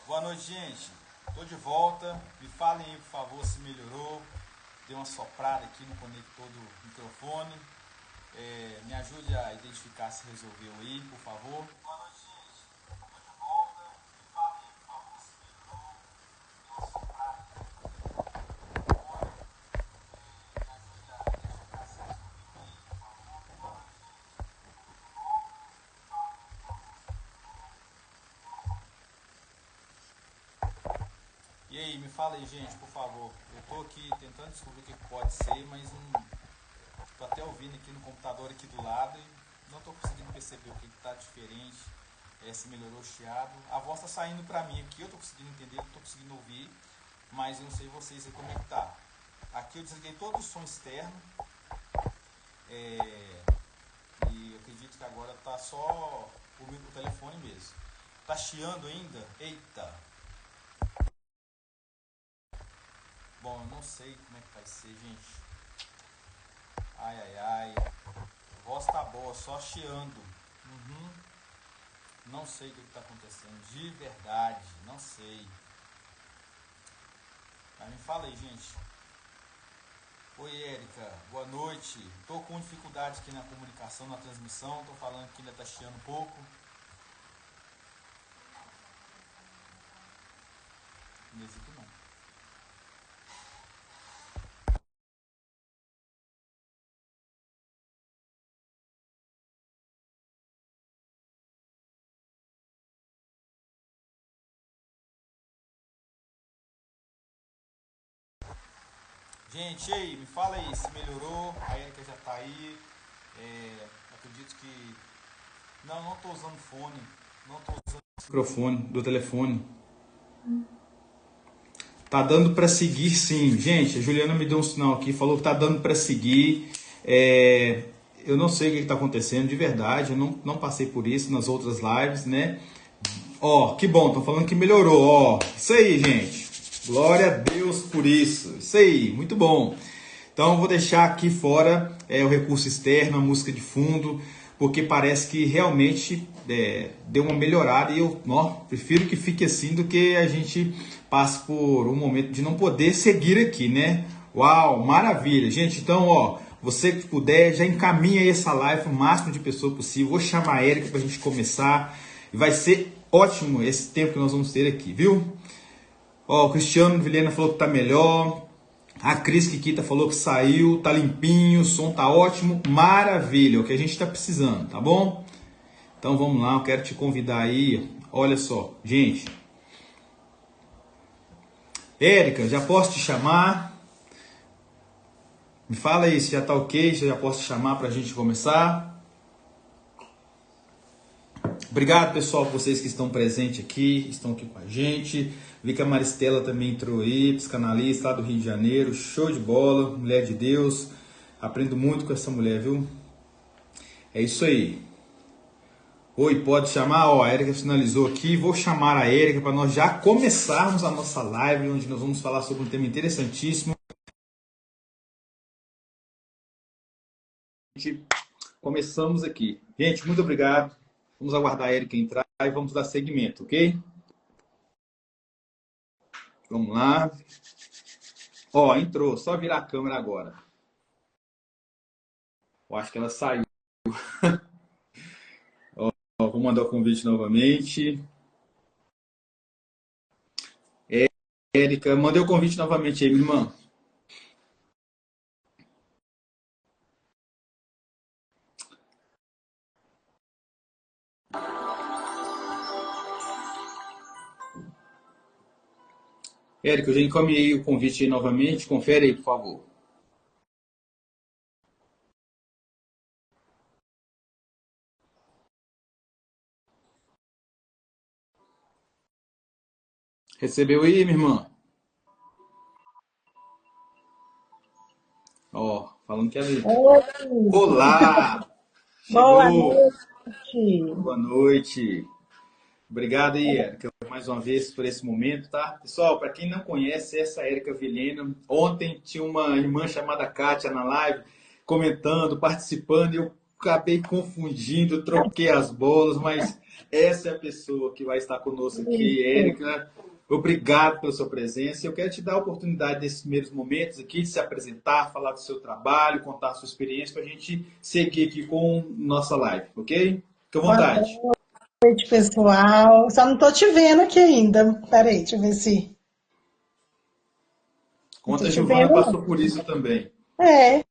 Boa noite, gente. Tô de volta. Me falem aí, por favor, se melhorou. Deu uma soprada aqui no conector do microfone. Me ajude a identificar se resolveu aí, por favor. Boa noite, gente. Tô de volta. Me falem aí, por favor, se melhorou. Deu uma soprada aqui no conector do microfone. Me ajude a identificar se resolveu aí, por favor. Boa noite, gente. Tô de volta. Me falem aí, por favor, se melhorou. E aí, me fala aí, gente, por favor. Eu tô aqui tentando descobrir o que pode ser, mas não tô até ouvindo aqui no computador aqui do lado e não tô conseguindo perceber o que tá diferente, se melhorou o chiado. A voz tá saindo pra mim aqui, eu tô conseguindo entender, eu tô conseguindo ouvir, mas eu não sei vocês aí como é que tá. Aqui eu desliguei todo o som externo, e eu acredito que agora tá só o telefone mesmo. Tá chiando ainda? Eita! Bom, eu não sei como é que vai ser, gente. Ai, ai, ai. A voz tá boa, só chiando. Não sei o que tá acontecendo. De verdade, não sei. Mas me fala aí, gente. Oi, Érica. Boa noite. Tô com dificuldade aqui na comunicação, na transmissão. Tô falando que ainda tá chiando um pouco. Não hesito não. Gente, e aí, me fala aí se melhorou. A Érica já tá aí. Acredito que... Não tô usando fone. Não tô usando o microfone do telefone. Tá dando para seguir, sim. Gente, a Juliana me deu um sinal aqui, falou que tá dando para seguir. Eu não sei o que está acontecendo de verdade, eu não passei por isso nas outras lives, né? Ó, que bom, estão falando que melhorou, ó. Isso aí, gente. Glória a Deus por isso. Isso aí, muito bom. Então eu vou deixar aqui fora o recurso externo, a música de fundo, porque parece que realmente deu uma melhorada e eu prefiro que fique assim do que a gente passe por um momento de não poder seguir aqui, né? Uau, maravilha. Gente, então, ó, você que puder, já encaminha essa live o máximo de pessoas possível. Vou chamar a Érica para a gente começar e vai ser ótimo esse tempo que nós vamos ter aqui, viu? Ó, o Cristiano Vilhena falou que tá melhor. A Cris Kikita falou que saiu, tá limpinho, o som tá ótimo, maravilha, é o que a gente tá precisando, tá bom? Então vamos lá, eu quero te convidar aí, olha só, gente. Érica, já posso te chamar? Me fala aí se já tá ok, se já posso te chamar pra gente começar. Obrigado, pessoal, por vocês que estão presentes aqui, estão aqui com a gente. Vi que a Maristela também entrou aí, psicanalista lá do Rio de Janeiro, show de bola, mulher de Deus. Aprendo muito com essa mulher, viu? É isso aí. Oi, pode chamar? Ó, a Érica finalizou aqui. Vou chamar a Érica para nós já começarmos a nossa live, onde nós vamos falar sobre um tema interessantíssimo. Começamos aqui. Gente, muito obrigado. Vamos aguardar a Érica entrar e vamos dar seguimento, ok? Vamos lá. Ó, entrou. Só virar a câmera agora. Eu acho que ela saiu. Ó, vou mandar o convite novamente. Érica, mandei o convite novamente aí, minha irmã. Érica, eu já encaminhei o convite aí novamente. Confere aí, por favor. Recebeu aí, minha irmã? Ó, falando que é ali. Oi, Olá! boa Chegou! noite. Boa noite! Obrigado aí, Érica, mais uma vez por esse momento, tá? Pessoal, para quem não conhece, essa é a Érica Vilhena. Ontem tinha uma irmã chamada Kátia na live, comentando, participando, e eu acabei confundindo, troquei as bolas, mas essa é a pessoa que vai estar conosco aqui, Érica. Obrigado pela sua presença. Eu quero te dar a oportunidade nesses primeiros momentos aqui de se apresentar, falar do seu trabalho, contar a sua experiência para a gente seguir aqui com nossa live, ok? Fique à Boa vontade. noite, pessoal. Só não tô te vendo aqui ainda. Peraí, deixa eu ver se. Não tô Conta, a te Giovana vendo, passou não. por isso também. É.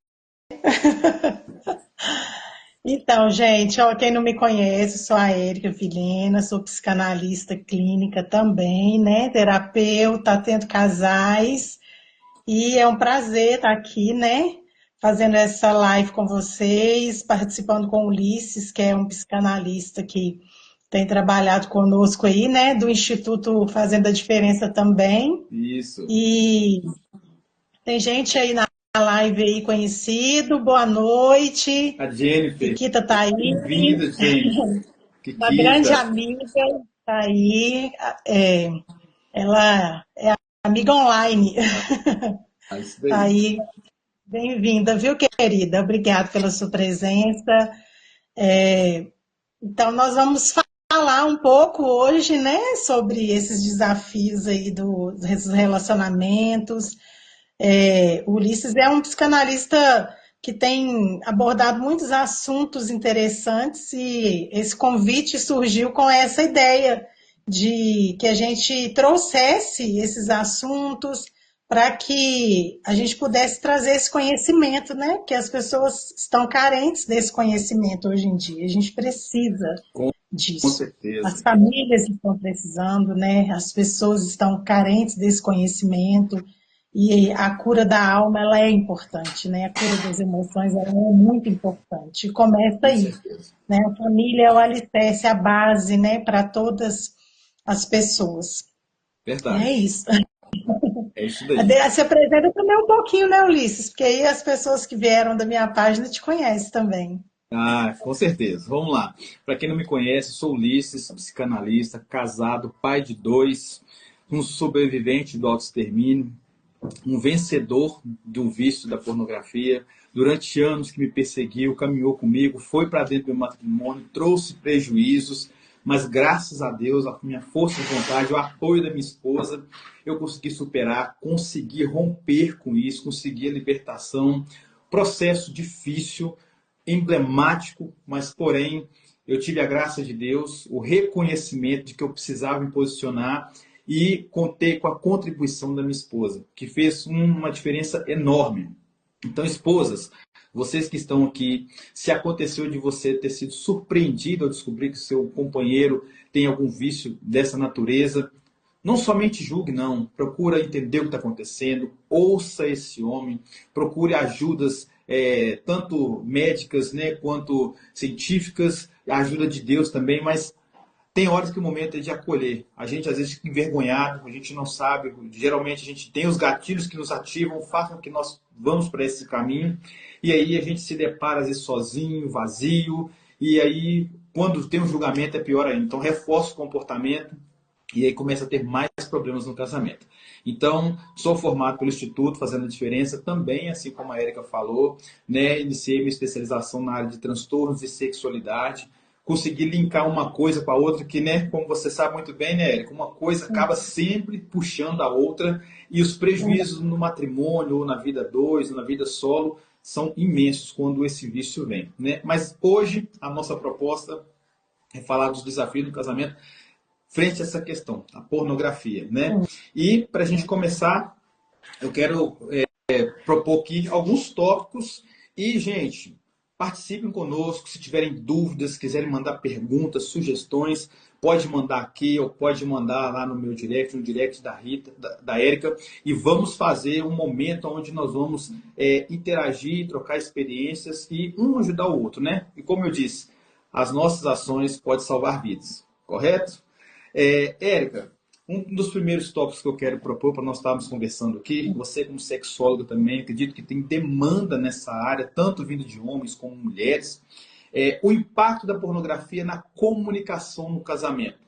Então, gente, ó, quem não me conhece, sou a Érica Vilhena, sou psicanalista clínica também, né? Terapeuta, atendo casais. E é um prazer estar aqui, né? Fazendo essa live com vocês, participando com o Ulisses, que é um psicanalista que tem trabalhado conosco aí, né? Do Instituto Fazendo a Diferença também. Isso. E tem gente aí na live aí conhecido. Boa noite. A Jennifer. Kikita tá aí, Bem-vinda, Jennifer. uma grande Kikita. amiga tá aí. É, ela é amiga online. Ah, isso Tá daí. aí. Bem-vinda, viu, querida? Obrigada pela sua presença. Então, nós vamos falar um pouco hoje, né, sobre esses desafios aí dos relacionamentos. O Ulisses é um psicanalista que tem abordado muitos assuntos interessantes e esse convite surgiu com essa ideia de que a gente trouxesse esses assuntos para que a gente pudesse trazer esse conhecimento, né? Porque as pessoas estão carentes desse conhecimento hoje em dia. A gente precisa Com disso. As certeza. famílias estão precisando, né? As pessoas estão carentes desse conhecimento. E a cura da alma, ela é importante, né? A cura das emoções, ela é muito importante. E começa Com aí, certeza. né? A família é o alicerce, a base, né? Para todas as pessoas. E é Verdade. isso. É isso daí. Se apresenta também um pouquinho, né, Ulisses? Porque aí as pessoas que vieram da minha página te conhecem também. Ah, com certeza. Vamos lá. Para quem não me conhece, sou Ulisses, psicanalista, casado, pai de dois, um sobrevivente do autoextermínio, um vencedor do vício da pornografia. Durante anos que me perseguiu, caminhou comigo, foi para dentro do meu matrimônio, trouxe prejuízos, mas graças a Deus, a minha força de vontade, o apoio da minha esposa, eu consegui superar, consegui romper com isso, consegui a libertação. Processo difícil, emblemático, mas porém eu tive a graça de Deus, o reconhecimento de que eu precisava me posicionar e contei com a contribuição da minha esposa, que fez uma diferença enorme. Então, esposas, vocês que estão aqui, se aconteceu de você ter sido surpreendido ao descobrir que seu companheiro tem algum vício dessa natureza, não somente julgue, não. Procura entender o que está acontecendo, ouça esse homem, procure ajudas, tanto médicas, né, quanto científicas, a ajuda de Deus também, mas tem horas que o momento é de acolher. A gente às vezes fica envergonhado, a gente não sabe. Geralmente a gente tem os gatilhos que nos ativam, façam que nós vamos para esse caminho. E aí a gente se depara às vezes sozinho, vazio. E aí, quando tem um julgamento, é pior ainda. Então, reforça o comportamento e aí começa a ter mais problemas no casamento. Então, sou formado pelo Instituto Fazendo a Diferença, também, assim como a Erika falou, né, iniciei minha especialização na área de transtornos de sexualidade, consegui linkar uma coisa com a outra, que, né, como você sabe muito bem, né, Erika, uma coisa acaba sempre puxando a outra, e os prejuízos no matrimônio, ou na vida dois, ou na vida solo, são imensos quando esse vício vem, né? Mas hoje, a nossa proposta é falar dos desafios do casamento frente a essa questão, a pornografia, né? E para a gente começar, eu quero propor aqui alguns tópicos e, gente, participem conosco. Se tiverem dúvidas, quiserem mandar perguntas, sugestões, pode mandar aqui ou pode mandar lá no meu direct, no direct da Rita, da Érica, e vamos fazer um momento onde nós vamos interagir, trocar experiências e um ajudar o outro, né? E como eu disse, as nossas ações podem salvar vidas, correto? Érica, um dos primeiros tópicos que eu quero propor para nós estarmos conversando aqui, você como sexóloga também, acredito que tem demanda nessa área, tanto vindo de homens como mulheres, o impacto da pornografia na comunicação no casamento.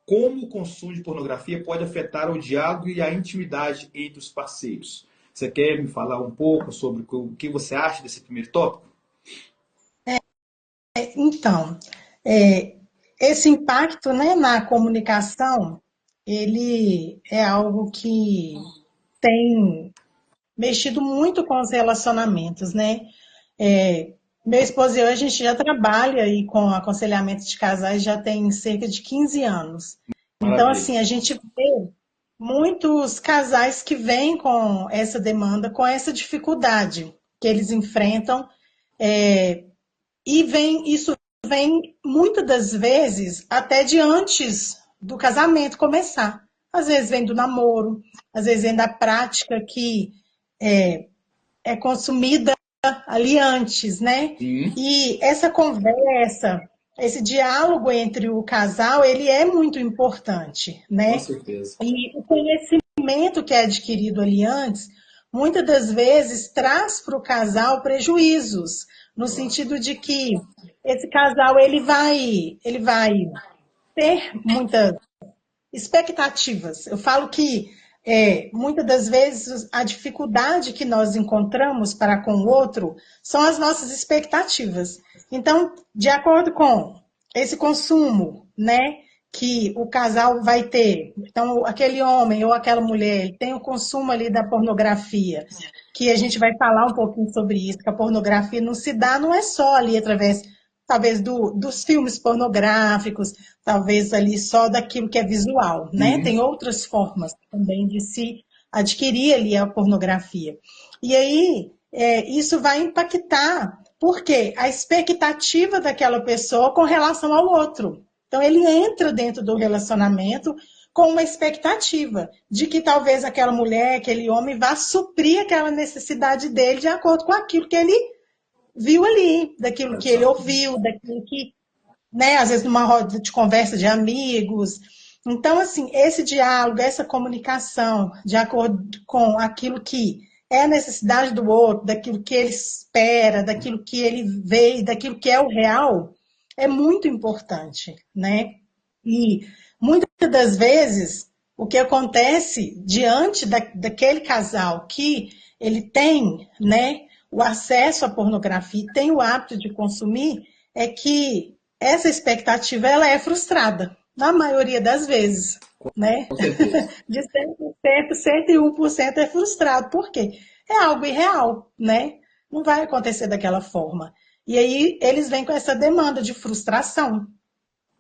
Como o consumo de pornografia pode afetar o diálogo e a intimidade entre os parceiros? Você quer me falar um pouco sobre o que você acha desse primeiro tópico? Então, é, esse impacto, né, na comunicação, ele é algo que tem mexido muito com os relacionamentos, né? Meu esposo e eu, a gente já trabalha aí com aconselhamento de casais já tem cerca de 15 anos. Então, Maravilha. assim, a gente vê muitos casais que vêm com essa demanda, com essa dificuldade que eles enfrentam, isso vem muitas das vezes até de antes do casamento começar. Às vezes vem do namoro, às vezes vem da prática que é consumida ali antes, né? Sim, E essa conversa, esse diálogo entre o casal, ele é muito importante, com né? certeza. E o conhecimento que é adquirido ali antes, muitas das vezes traz para o casal prejuízos, no Claro. sentido de que esse casal ele vai ter muitas expectativas. Eu falo que muitas das vezes a dificuldade que nós encontramos para com o outro são as nossas expectativas. Então, de acordo com esse consumo, né, que o casal vai ter, então aquele homem ou aquela mulher tem o consumo ali da pornografia, que a gente vai falar um pouquinho sobre isso, que a pornografia não se dá, não é só ali através talvez dos filmes pornográficos, talvez ali só daquilo que é visual, né? Sim, Tem outras formas também de se adquirir ali a pornografia. E aí, isso vai impactar, porque a expectativa daquela pessoa com relação ao outro. Então, ele entra dentro do relacionamento com uma expectativa de que talvez aquela mulher, aquele homem vá suprir aquela necessidade dele de acordo com aquilo que ele viu ali, daquilo que ele exatamente. ouviu, daquilo que, né, às vezes numa roda de conversa de amigos. Então, assim, esse diálogo, essa comunicação, de acordo com aquilo que é a necessidade do outro, daquilo que ele espera, daquilo que ele vê, daquilo que é o real, é muito importante, né? E muitas das vezes o que acontece diante daquele casal que ele tem, né, o acesso à pornografia, tem o hábito de consumir, é que essa expectativa ela é frustrada, na maioria das vezes, né? Com certeza. De 100%, 101% é frustrado. Por quê? É algo irreal, né? Não vai acontecer daquela forma. E aí eles vêm com essa demanda de frustração,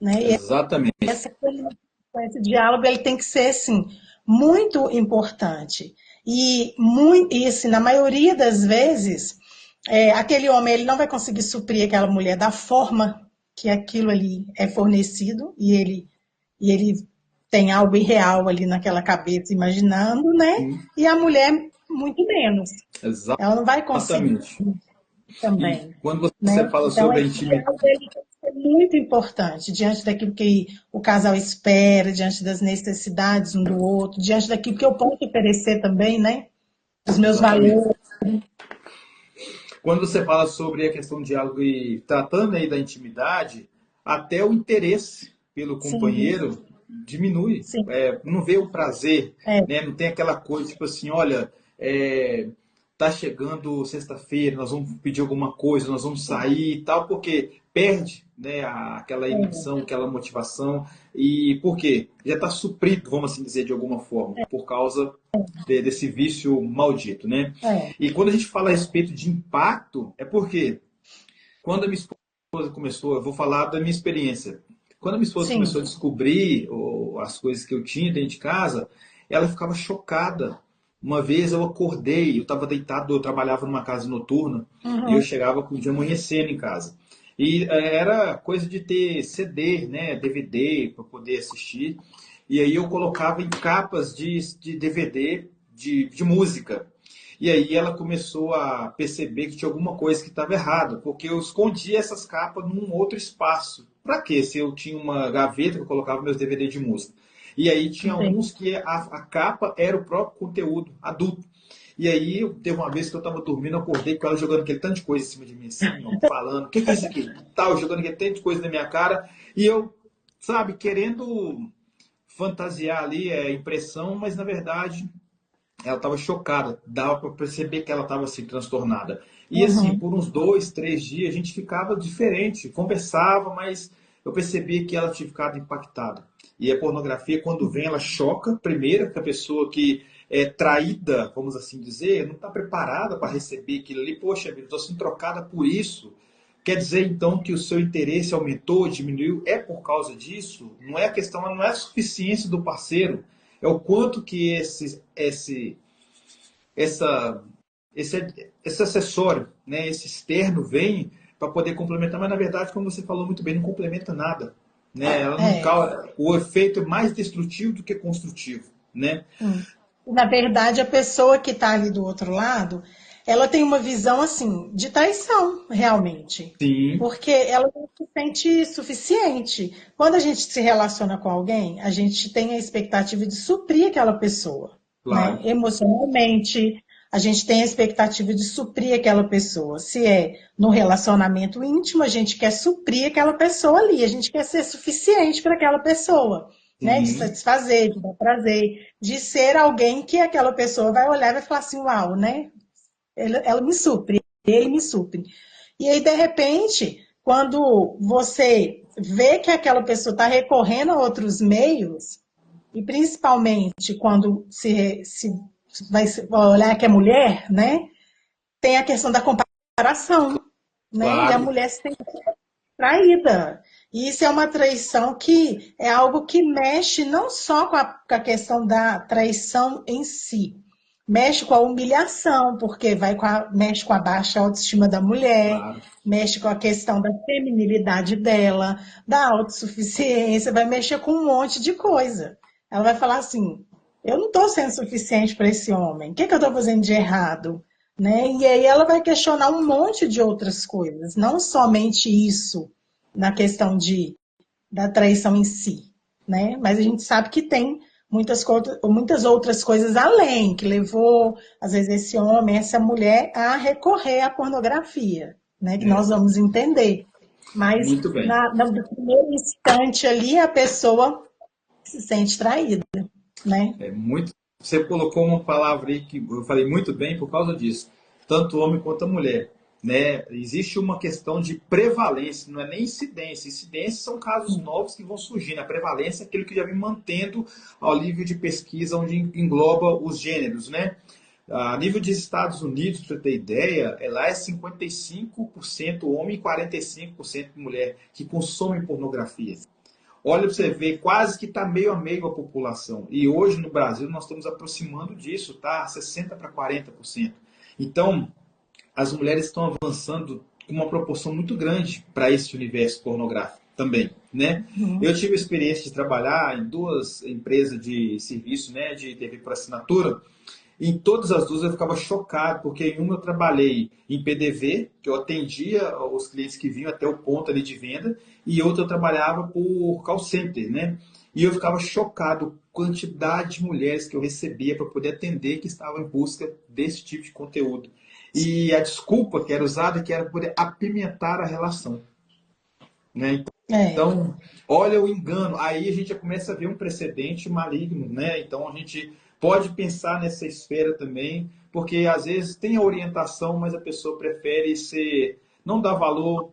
né? E Exatamente. esse diálogo ele tem que ser assim, muito importante. E assim, na maioria das vezes, aquele homem ele não vai conseguir suprir aquela mulher da forma que aquilo ali é fornecido, e ele tem algo irreal ali naquela cabeça imaginando, né? Sim, E a mulher muito menos. Ela não vai conseguir exatamente. E também, quando você né? fala Então, sobre a esse intimidade, diálogo ele tem que ser muito importante diante daquilo que o casal espera, diante das necessidades um do outro, diante daquilo que eu posso oferecer também, né? Os meus exatamente. valores. Quando você fala sobre a questão do diálogo e tratando aí da intimidade, até o interesse pelo Sim, companheiro diminui. sim, Não vê o prazer, é, né? Não tem aquela coisa tipo assim, olha, tá chegando sexta-feira, nós vamos pedir alguma coisa, nós vamos sair e tal, porque perde, né, aquela emoção, aquela motivação. E por quê? Já está suprido, vamos assim dizer, de alguma forma, por causa desse vício maldito, né? é, E quando a gente fala a respeito de impacto, é porque quando a minha esposa começou, eu vou falar da minha experiência. Quando a minha esposa sim, começou a descobrir as coisas que eu tinha dentro de casa, ela ficava chocada. Uma vez eu acordei, eu estava deitado, eu trabalhava numa casa noturna e eu uhum, chegava com o dia amanhecendo em casa. E era coisa de ter CD, né, DVD para poder assistir. E aí eu colocava em capas de DVD de música. E aí ela começou a perceber que tinha alguma coisa que estava errada, porque eu escondia essas capas num outro espaço. Para quê? Se eu tinha uma gaveta que eu colocava meus DVD de música. E aí tinha entendi. uns que a capa era o próprio conteúdo adulto. E aí, teve uma vez que eu estava dormindo, eu acordei com ela jogando aquele tanto de coisa em cima de mim, assim, ó, falando, o que é isso aqui? Tal, jogando aquele tanto de coisa na minha cara. E eu, sabe, querendo fantasiar ali, impressão, mas na verdade ela estava chocada, dava para perceber que ela estava assim transtornada. E assim, Uhum. por uns 2, 3 dias a gente ficava diferente, conversava, mas eu percebia que ela tinha ficado impactada. E a pornografia, quando vem, ela choca, primeiro, que a pessoa que é traída, vamos assim dizer, não está preparada para receber aquilo ali. Poxa vida, estou sendo trocada por isso. Quer dizer então que o seu interesse aumentou, diminuiu? É por causa disso? Não é a questão, não é a suficiência do parceiro, é o quanto que essa, esse acessório, né, esse externo vem para poder complementar, mas na verdade, como você falou muito bem, não complementa nada. Né? Ela não É. causa, o efeito é mais destrutivo do que construtivo. Né? Sim. Na verdade, a pessoa que está ali do outro lado, ela tem uma visão assim de traição, realmente. Sim, Porque ela não se sente suficiente. Quando a gente se relaciona com alguém, a gente tem a expectativa de suprir aquela pessoa, né? claro. Emocionalmente, a gente tem a expectativa de suprir aquela pessoa. Se é no relacionamento íntimo, a gente quer suprir aquela pessoa ali, a gente quer ser suficiente para aquela pessoa, né? De Sim, satisfazer, de dar prazer, de ser alguém que aquela pessoa vai olhar e vai falar assim, uau, né? Ela me supre, ele me supre. E aí, de repente, quando você vê que aquela pessoa está recorrendo a outros meios, e principalmente quando se vai olhar que é mulher, né? Tem a questão da comparação, né? E a claro. mulher se sente traída. E isso é uma traição que é algo que mexe não só com a questão da traição em si, mexe com a humilhação, porque mexe com a baixa autoestima da mulher, Claro. mexe com a questão da feminilidade dela, da autossuficiência, vai mexer com um monte de coisa. Ela vai falar assim: eu não estou sendo suficiente para esse homem, o que, que eu estou fazendo de errado? Né? E aí ela vai questionar um monte de outras coisas, não somente isso na questão da traição em si, né? Mas a gente sabe que tem muitas outras coisas além, que levou, às vezes, esse homem, essa mulher a recorrer à pornografia, né? Que É, nós vamos entender. Mas muito bem. no primeiro instante ali, a pessoa se sente traída, né? É muito. Você colocou uma palavra aí que eu falei muito bem por causa disso. Tanto o homem quanto a mulher. Né? Existe uma questão de prevalência, não é nem incidência. Incidência são casos novos que vão surgindo. A prevalência é aquilo que já vem mantendo ao nível de pesquisa, onde engloba os gêneros. Né? A nível dos Estados Unidos, para você ter ideia, lá é 55% homem e 45% mulher que consomem pornografia. Olha para você ver, quase que está meio a meio a população. E hoje no Brasil nós estamos aproximando disso, tá? 60 para 40%. Então, as mulheres estão avançando com uma proporção muito grande para esse universo pornográfico também, né? Uhum. Eu tive a experiência de trabalhar em 2 empresas de serviço, né, de TV por assinatura. Em todas as duas eu ficava chocado, porque em uma eu trabalhei em PDV, que eu atendia os clientes que vinham até o ponto ali de venda, e outra eu trabalhava por call center, né? E eu ficava chocado com a quantidade de mulheres que eu recebia para poder atender que estavam em busca desse tipo de conteúdo. E a desculpa que era usada que era poder apimentar a relação, né? É, Então, olha o engano. Aí a gente já começa a ver um precedente maligno, né? Então a gente pode pensar nessa esfera também, porque às vezes tem a orientação, mas a pessoa prefere ser, não dar valor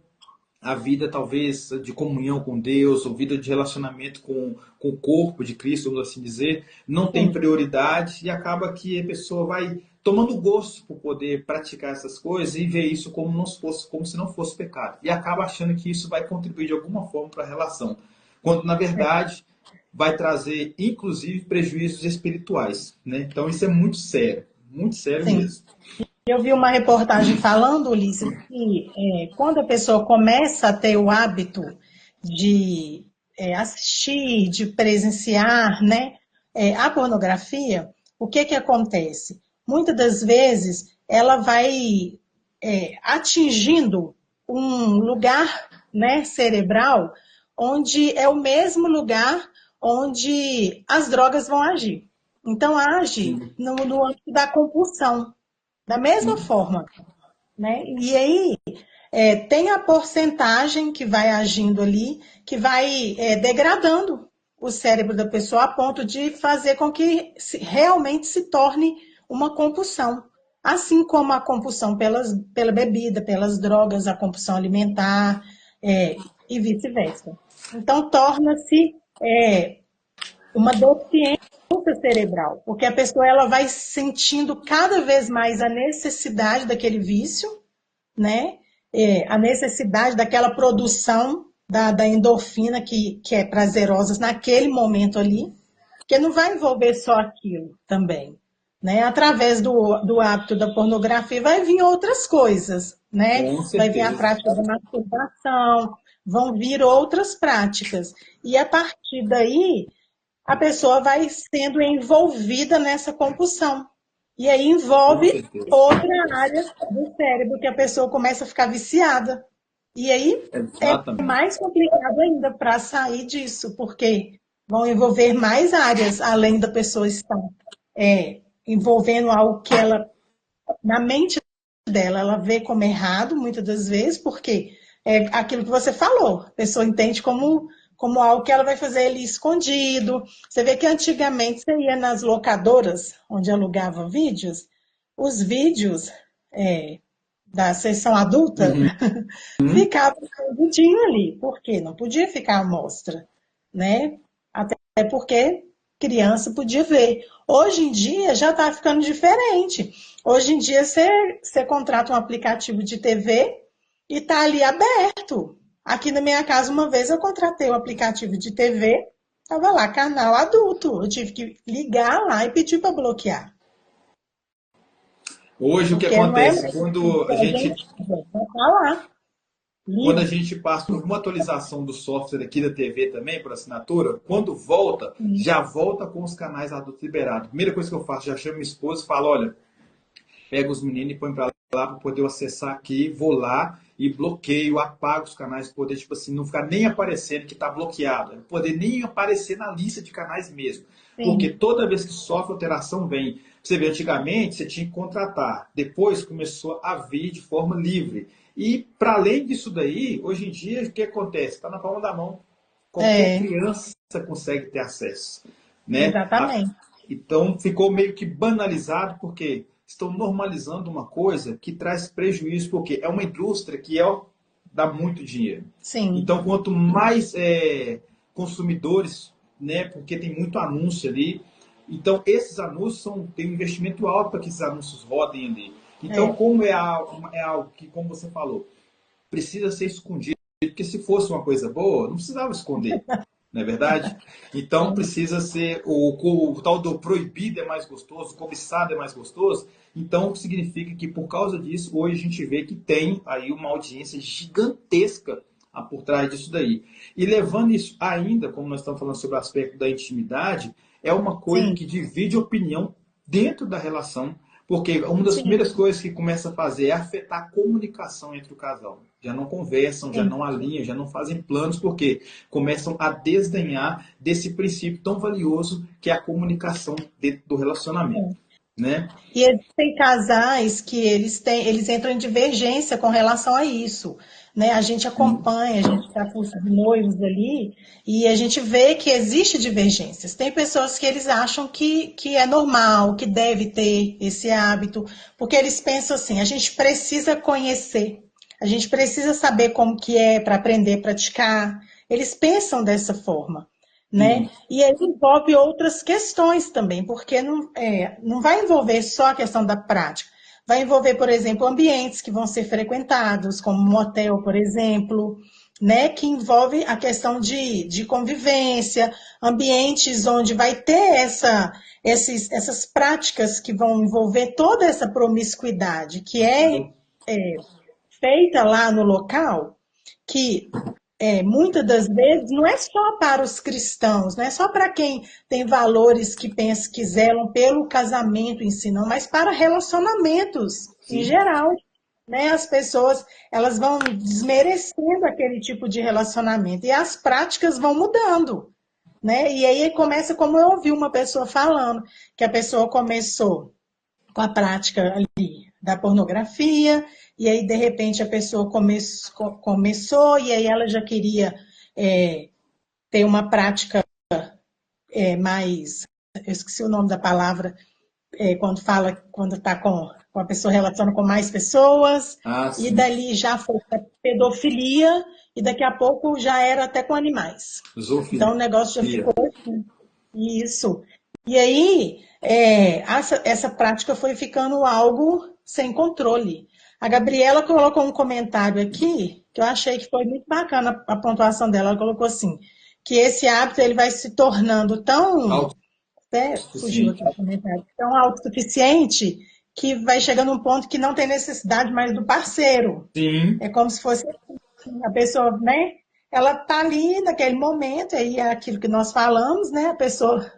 à vida talvez de comunhão com Deus, ou vida de relacionamento com o corpo de Cristo, vamos assim dizer, não tem sim. prioridade e acaba que a pessoa vai tomando gosto por poder praticar essas coisas e ver isso como, não fosse, como se não fosse pecado. E acaba achando que isso vai contribuir de alguma forma para a relação. Quando, na verdade, vai trazer, inclusive, prejuízos espirituais. Né? Então, isso é muito sério Sim. mesmo. Eu vi uma reportagem falando, Ulisses, que quando a pessoa começa a ter o hábito de assistir, de presenciar, né, a pornografia, o que que acontece? Muitas das vezes ela vai atingindo um lugar, né, cerebral, onde é o mesmo lugar onde as drogas vão agir. Então, age Sim. no âmbito da compulsão. Da mesma forma, né? E aí tem a porcentagem que vai agindo ali, que vai degradando o cérebro da pessoa a ponto de fazer com que realmente se torne uma compulsão. Assim como a compulsão pela bebida, pelas drogas, a compulsão alimentar, e vice-versa. Então, torna-se uma deficiência cerebral, porque a pessoa ela vai sentindo cada vez mais a necessidade daquele vício, né? A necessidade daquela produção da endorfina que é prazerosa naquele momento ali, que não vai envolver só aquilo também. Né? Através do hábito da pornografia vai vir outras coisas, né? Com Vai vir a certeza. prática da masturbação, vão vir outras práticas. E a partir daí, a pessoa vai sendo envolvida nessa compulsão. E aí Com envolve certeza. outra área do cérebro que a pessoa começa a ficar viciada. E aí é Exatamente. mais complicado ainda para sair disso, porque vão envolver mais áreas, além da pessoa estar envolvendo algo que ela, na mente dela, ela vê como errado, muitas das vezes, porque é aquilo que você falou, a pessoa entende como algo que ela vai fazer ali escondido. Você vê que antigamente você ia nas locadoras, onde alugava vídeos, os vídeos da sessão adulta Uhum. ficavam escondidinho ali, porque não podia ficar à mostra, né? Até porque criança podia ver. Hoje em dia já está ficando diferente. Hoje em dia você contrata um aplicativo de TV e está ali aberto. Aqui na minha casa, uma vez eu contratei um aplicativo de TV, estava lá, canal adulto. Eu tive que ligar lá e pedir para bloquear. Hoje o que Porque não é acontece mais quando a a gente gente está lá, quando a livre. gente passa por uma atualização do software aqui da TV também, por assinatura, quando volta, já volta com os canais adultos liberados. Primeira coisa que eu faço, já chamo minha esposa e falo, olha, pega os meninos e põe para lá para poder eu acessar aqui, vou lá e bloqueio, apago os canais, poder, tipo assim, não ficar nem aparecendo que está bloqueado, poder nem aparecer na lista de canais mesmo. Porque Sim, toda vez que sofre alteração, vem. Você vê, antigamente você tinha que contratar, depois começou a vir de forma livre. E para além disso daí, hoje em dia, o que acontece? Está na palma da mão. Qualquer é, criança consegue ter acesso. Né? exatamente. Então ficou meio que banalizado porque estão normalizando uma coisa que traz prejuízo, porque é uma indústria que dá muito dinheiro. Sim, Então, quanto mais consumidores, né, porque tem muito anúncio ali, então esses anúncios têm um investimento alto para que esses anúncios rodem ali. Então, é, como é algo que, como você falou, precisa ser escondido, porque se fosse uma coisa boa, não precisava esconder, não é verdade? Então sim, precisa ser o tal do proibido é mais gostoso, o cobiçado é mais gostoso. Então significa que por causa disso hoje a gente vê que tem aí uma audiência gigantesca por trás disso daí. E levando isso ainda, como nós estamos falando sobre o aspecto da intimidade, é uma coisa sim, que divide opinião dentro da relação, porque uma das sim, primeiras coisas que começa a fazer é afetar a comunicação entre o casal. Já não conversam, já sim. não alinham, já não fazem planos, porque começam a desdenhar desse princípio tão valioso que é a comunicação dentro do relacionamento, né? E existem casais que eles entram em divergência com relação a isso, né? A gente acompanha, a gente está com os noivos ali e a gente vê que existe divergências. Tem pessoas que eles acham que é normal, que deve ter esse hábito, porque eles pensam assim, a gente precisa conhecer, a gente precisa saber como que é para aprender a praticar. Eles pensam dessa forma. Né? Sim, E aí envolve outras questões também, porque não vai envolver só a questão da prática. Vai envolver, por exemplo, ambientes que vão ser frequentados, como um hotel, por exemplo, né? Que envolve a questão de convivência, ambientes onde vai ter essas práticas que vão envolver toda essa promiscuidade, que é feita lá no local, que muitas das vezes não é só para os cristãos, não é só para quem tem valores que pensa que zelam pelo casamento em si, não, mas para relacionamentos em sim, geral. Né? As pessoas elas vão desmerecendo aquele tipo de relacionamento e as práticas vão mudando. Né? E aí começa, como eu ouvi uma pessoa falando, que a pessoa começou com a prática ali da pornografia, e aí de repente a pessoa começou e aí ela já queria ter uma prática mais, eu esqueci o nome da palavra, quando está com a pessoa relaciona com mais pessoas, Ah, e sim. dali já foi para pedofilia, e daqui a pouco já era até com animais. Então o negócio já Zoofilia. ficou isso. E aí, essa prática foi ficando algo sem controle. A Gabriela colocou um comentário aqui que eu achei que foi muito bacana a pontuação dela. Ela colocou assim, que esse hábito ele vai se tornando tão, até fugiu Autossuficiente. aqui o comentário, tão autossuficiente que vai chegando um ponto que não tem necessidade mais do parceiro. Sim, É como se fosse assim, a pessoa, né? Ela tá ali naquele momento, aí é aquilo que nós falamos, né? A pessoa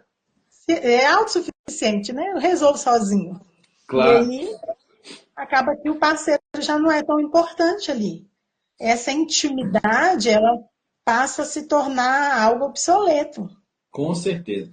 é autossuficiente, né? Eu resolvo sozinho. E claro. aí acaba que o parceiro já não é tão importante ali. Essa intimidade, ela passa a se tornar algo obsoleto. Com certeza.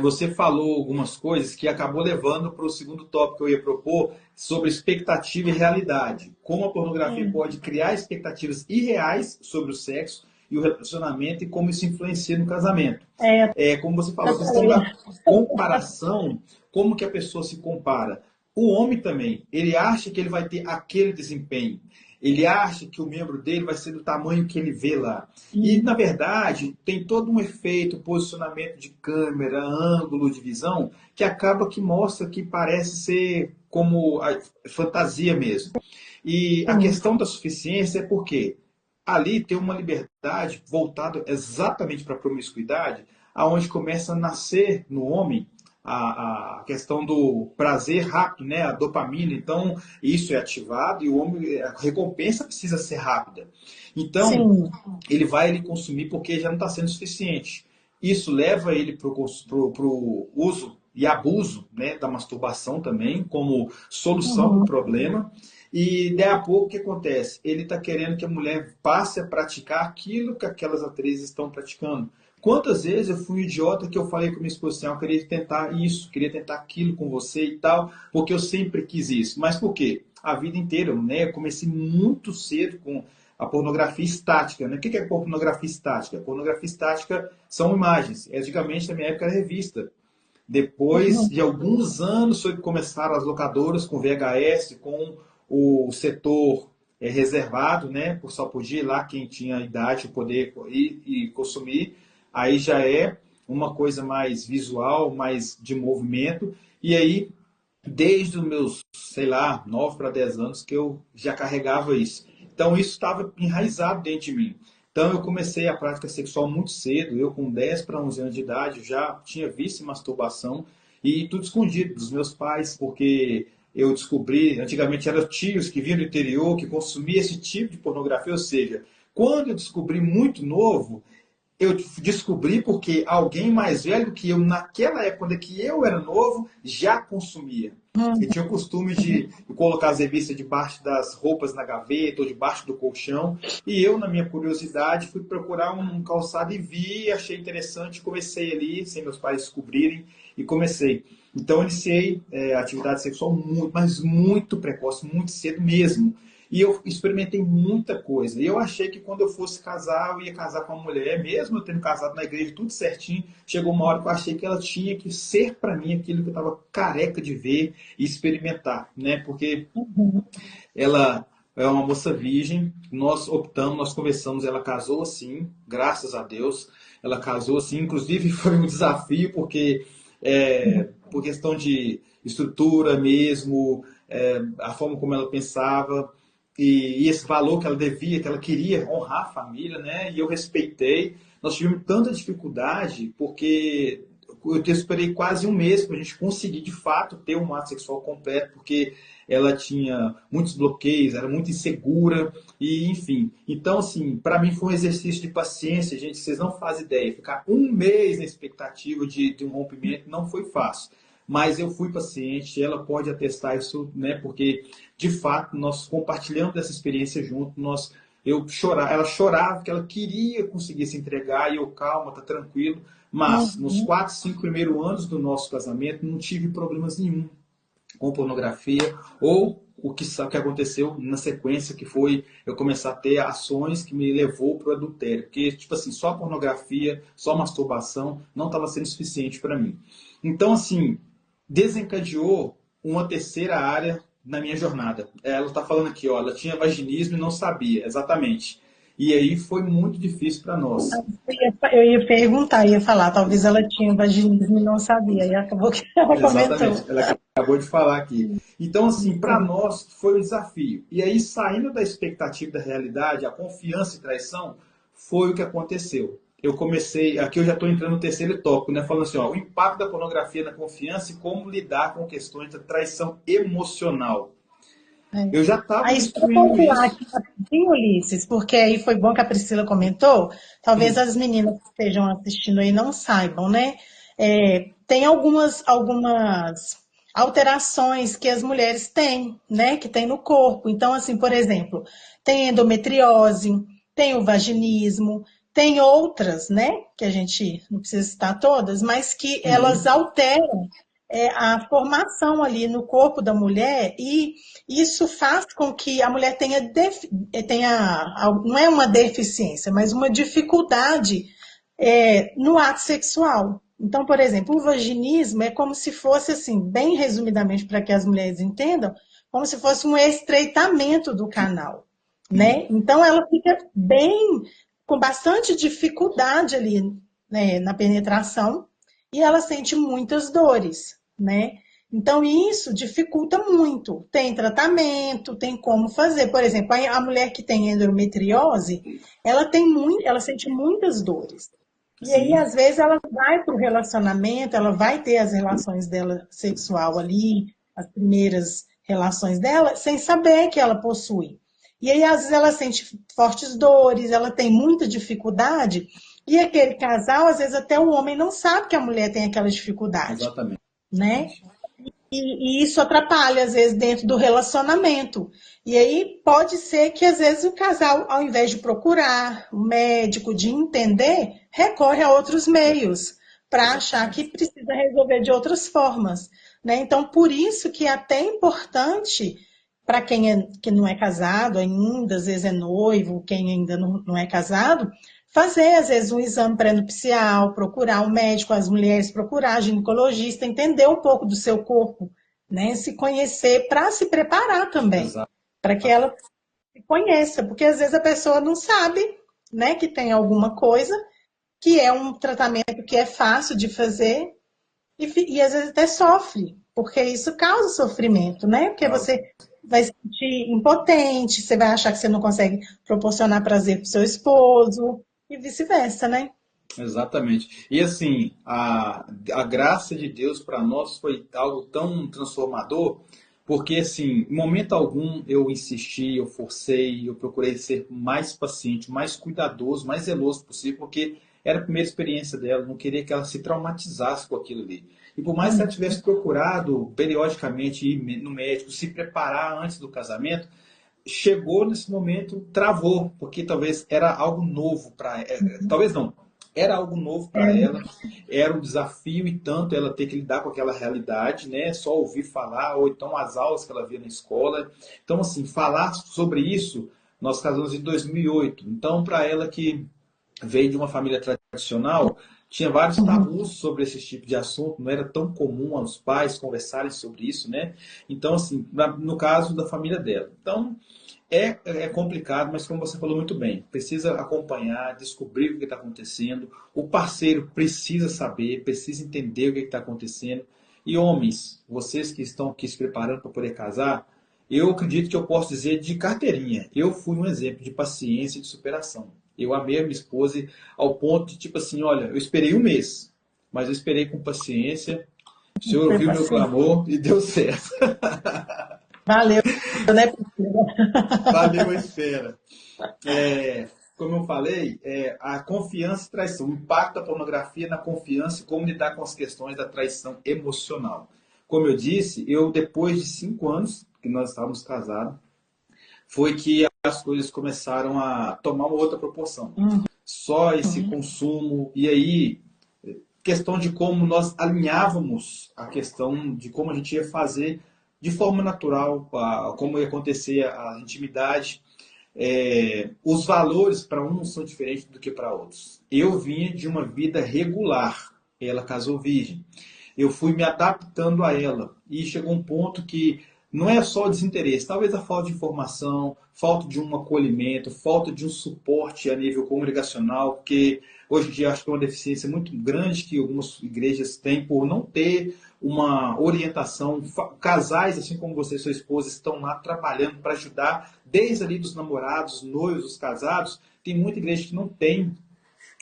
Você falou algumas coisas que acabou levando para o segundo tópico que eu ia propor sobre expectativa e realidade. Como a pornografia pode criar expectativas irreais sobre o sexo e o relacionamento e como isso influencia no casamento. É, Como você falou, já a questão falei. da comparação, como que a pessoa se compara. O homem também, ele acha que ele vai ter aquele desempenho. Ele acha que o membro dele vai ser do tamanho que ele vê lá. E, na verdade, tem todo um efeito, posicionamento de câmera, ângulo de visão, que acaba que mostra que parece ser como a fantasia mesmo. E a Sim, questão da suficiência é porque ali tem uma liberdade voltada exatamente para a promiscuidade, aonde começa a nascer no homem a questão do prazer rápido, né? A dopamina. Então, isso é ativado e o homem, a recompensa precisa ser rápida. Então, sim. ele consumir porque já não está sendo suficiente. Isso leva ele para o uso e abuso, né, da masturbação também, como solução para o Uhum. problema. E daí a pouco o que acontece? Ele está querendo que a mulher passe a praticar aquilo que aquelas atrizes estão praticando. Quantas vezes eu fui um idiota que eu falei com minha esposa assim, eu queria tentar isso, queria tentar aquilo com você e tal, porque eu sempre quis isso. Mas por quê? A vida inteira, né? Eu comecei muito cedo com a pornografia estática. Né? O que é pornografia estática? Pornografia estática são imagens. Antigamente, na minha época, era revista. Depois de alguns anos, foi que começaram as locadoras com VHS, com o setor reservado, né? Só podia ir lá quem tinha idade poder ir e consumir. Aí já é uma coisa mais visual, mais de movimento. E aí, desde os meus, sei lá, 9 para 10 anos que eu já carregava isso. Então isso estava enraizado dentro de mim. Então eu comecei a prática sexual muito cedo, eu com 10 para 11 anos de idade já tinha vício em masturbação e tudo escondido dos meus pais, porque eu descobri, antigamente eram tios que vinham do interior, que consumiam esse tipo de pornografia, ou seja, quando eu descobri muito novo, eu descobri porque alguém mais velho do que eu, naquela época, quando que eu era novo, já consumia. E tinha o costume de colocar as revistas debaixo das roupas na gaveta ou debaixo do colchão. E eu, na minha curiosidade, fui procurar um calçado e vi, achei interessante, comecei ali, sem meus pais descobrirem, e comecei. Então, eu iniciei atividade sexual muito, mas muito precoce, muito cedo mesmo. E eu experimentei muita coisa. E eu achei que quando eu fosse casar, eu ia casar com uma mulher, mesmo eu tendo casado na igreja, tudo certinho. Chegou uma hora que eu achei que ela tinha que ser para mim aquilo que eu estava careca de ver e experimentar, né? Porque ela é uma moça virgem, nós optamos, nós conversamos, ela casou assim, graças a Deus. Ela casou assim, inclusive foi um desafio, porque por questão de estrutura mesmo, a forma como ela pensava e esse valor que ela devia, que ela queria honrar a família, né? E eu respeitei. Nós tivemos tanta dificuldade porque eu esperei quase um mês para a gente conseguir de fato ter um ato sexual completo, porque ela tinha muitos bloqueios, era muito insegura e enfim. Então assim, para mim foi um exercício de paciência, gente. Vocês não fazem ideia. Ficar um mês na expectativa de um rompimento não foi fácil. Mas eu fui paciente, ela pode atestar isso, né? Porque de fato nós compartilhamos dessa experiência junto, ela chorava que ela queria conseguir se entregar e eu calma, tá tranquilo. Mas nos Uhum. 4, 5 primeiros anos do nosso casamento não tive problemas nenhum com pornografia ou o que aconteceu na sequência, que foi eu começar a ter ações que me levou para o adultério. Porque, tipo assim, só pornografia, só masturbação não estava sendo suficiente para mim. Então, assim, desencadeou uma terceira área na minha jornada. Ela está falando aqui, ó, ela tinha vaginismo e não sabia, exatamente. E aí foi muito difícil para nós. Eu ia perguntar, ia falar, talvez ela tinha vaginismo e não sabia, e acabou que ela Exatamente, comentou. ela acabou de falar aqui. Então, assim, para nós foi um desafio. E aí, saindo da expectativa da realidade, a confiança e traição, foi o que aconteceu. Eu comecei, aqui eu já estou entrando no terceiro tópico, né? Falando assim, ó, o impacto da pornografia na confiança e como lidar com questões da traição emocional. É. Eu já estava Aí, só para instruindo pontuar isso. aqui rapidinho, Ulisses, porque aí foi bom que a Priscila comentou, talvez Hum, as meninas que estejam assistindo aí não saibam, né? Tem algumas alterações que as mulheres têm, né? Que tem no corpo. Então, assim, por exemplo, tem endometriose, tem o vaginismo, tem outras, né? Que a gente não precisa citar todas, mas que elas uhum, alteram a formação ali no corpo da mulher e isso faz com que a mulher não é uma deficiência, mas uma dificuldade no ato sexual. Então, por exemplo, o vaginismo é como se fosse, assim, bem resumidamente, para que as mulheres entendam, como se fosse um estreitamento do canal, sim, né? Então, ela fica bem, com bastante dificuldade ali, né, na penetração, e ela sente muitas dores, né? Então, isso dificulta muito. Tem tratamento, tem como fazer. Por exemplo, a mulher que tem endometriose, ela sente muitas dores. E aí, sim, às vezes, ela vai para o relacionamento, ela vai ter as relações dela sexual ali, as primeiras relações dela, sem saber que ela possui. E aí, às vezes, ela sente fortes dores, ela tem muita dificuldade, e aquele casal, às vezes, até o homem não sabe que a mulher tem aquela dificuldade, exatamente. né? E isso atrapalha, às vezes, dentro do relacionamento. E aí pode ser que, às vezes, o casal, ao invés de procurar o médico, de entender, recorre a outros meios para achar que Exatamente. precisa resolver de outras formas. Né? Então, por isso que é até importante para quem que não é casado ainda, às vezes é noivo, quem ainda não é casado, fazer, às vezes, um exame pré-nupcial, procurar um médico, as mulheres procurar ginecologista, entender um pouco do seu corpo, né? Se conhecer para se preparar também, Exato. para que ela se conheça, porque às vezes a pessoa não sabe, né, que tem alguma coisa, que é um tratamento que é fácil de fazer e às vezes até sofre, porque isso causa sofrimento, né? Porque Causa. você vai se sentir impotente, você vai achar que você não consegue proporcionar prazer para o seu esposo e vice-versa, né? Exatamente. E assim, a graça de Deus para nós foi algo tão transformador, porque assim, em momento algum eu insisti, eu forcei, eu procurei ser mais paciente, mais cuidadoso, mais zeloso possível, porque era a primeira experiência dela, não queria que ela se traumatizasse com aquilo ali. E por mais que ela tivesse procurado periodicamente ir no médico, se preparar antes do casamento, chegou nesse momento, travou, porque talvez era algo novo para talvez não, era algo novo para ela, era um desafio e tanto ela ter que lidar com aquela realidade, né? Só ouvir falar, ou então as aulas que ela via na escola. Então, assim, falar sobre isso, nós casamos em 2008. Então, para ela que veio de uma família tradicional, tinha vários tabus sobre esse tipo de assunto, não era tão comum aos pais conversarem sobre isso, né? Então, assim, no caso da família dela. Então, é complicado, mas como você falou muito bem, precisa acompanhar, descobrir o que está acontecendo. O parceiro precisa saber, precisa entender o que está acontecendo. E homens, vocês que estão aqui se preparando para poder casar, eu acredito que eu posso dizer de carteirinha. Eu fui um exemplo de paciência e de superação. Eu amei a minha esposa ao ponto de, tipo assim, olha, eu esperei um mês, mas eu esperei com paciência. O Senhor Foi ouviu meu paciente. clamor e deu certo. Valeu, né, Priscila? Valeu a espera. Como eu falei, a confiança e traição, o impacto da pornografia na confiança e como lidar com as questões da traição emocional. Como eu disse, eu depois de 5 anos que nós estávamos casados, foi que as coisas começaram a tomar uma outra proporção. Só esse consumo, e aí, questão de como nós alinhávamos a questão de como a gente ia fazer de forma natural, como ia acontecer a intimidade. Os valores para uns são diferentes do que para outros. Eu vinha de uma vida regular, ela casou virgem. eu fui me adaptando a ela. E chegou um ponto que não é só desinteresse, talvez a falta de informação, falta de um acolhimento, falta de um suporte a nível comunicacional, porque hoje em dia acho que é uma deficiência muito grande que algumas igrejas têm por não ter uma orientação. Casais, assim como você e sua esposa, estão lá trabalhando para ajudar, desde ali dos namorados, noivos, os casados. Tem muita igreja que não tem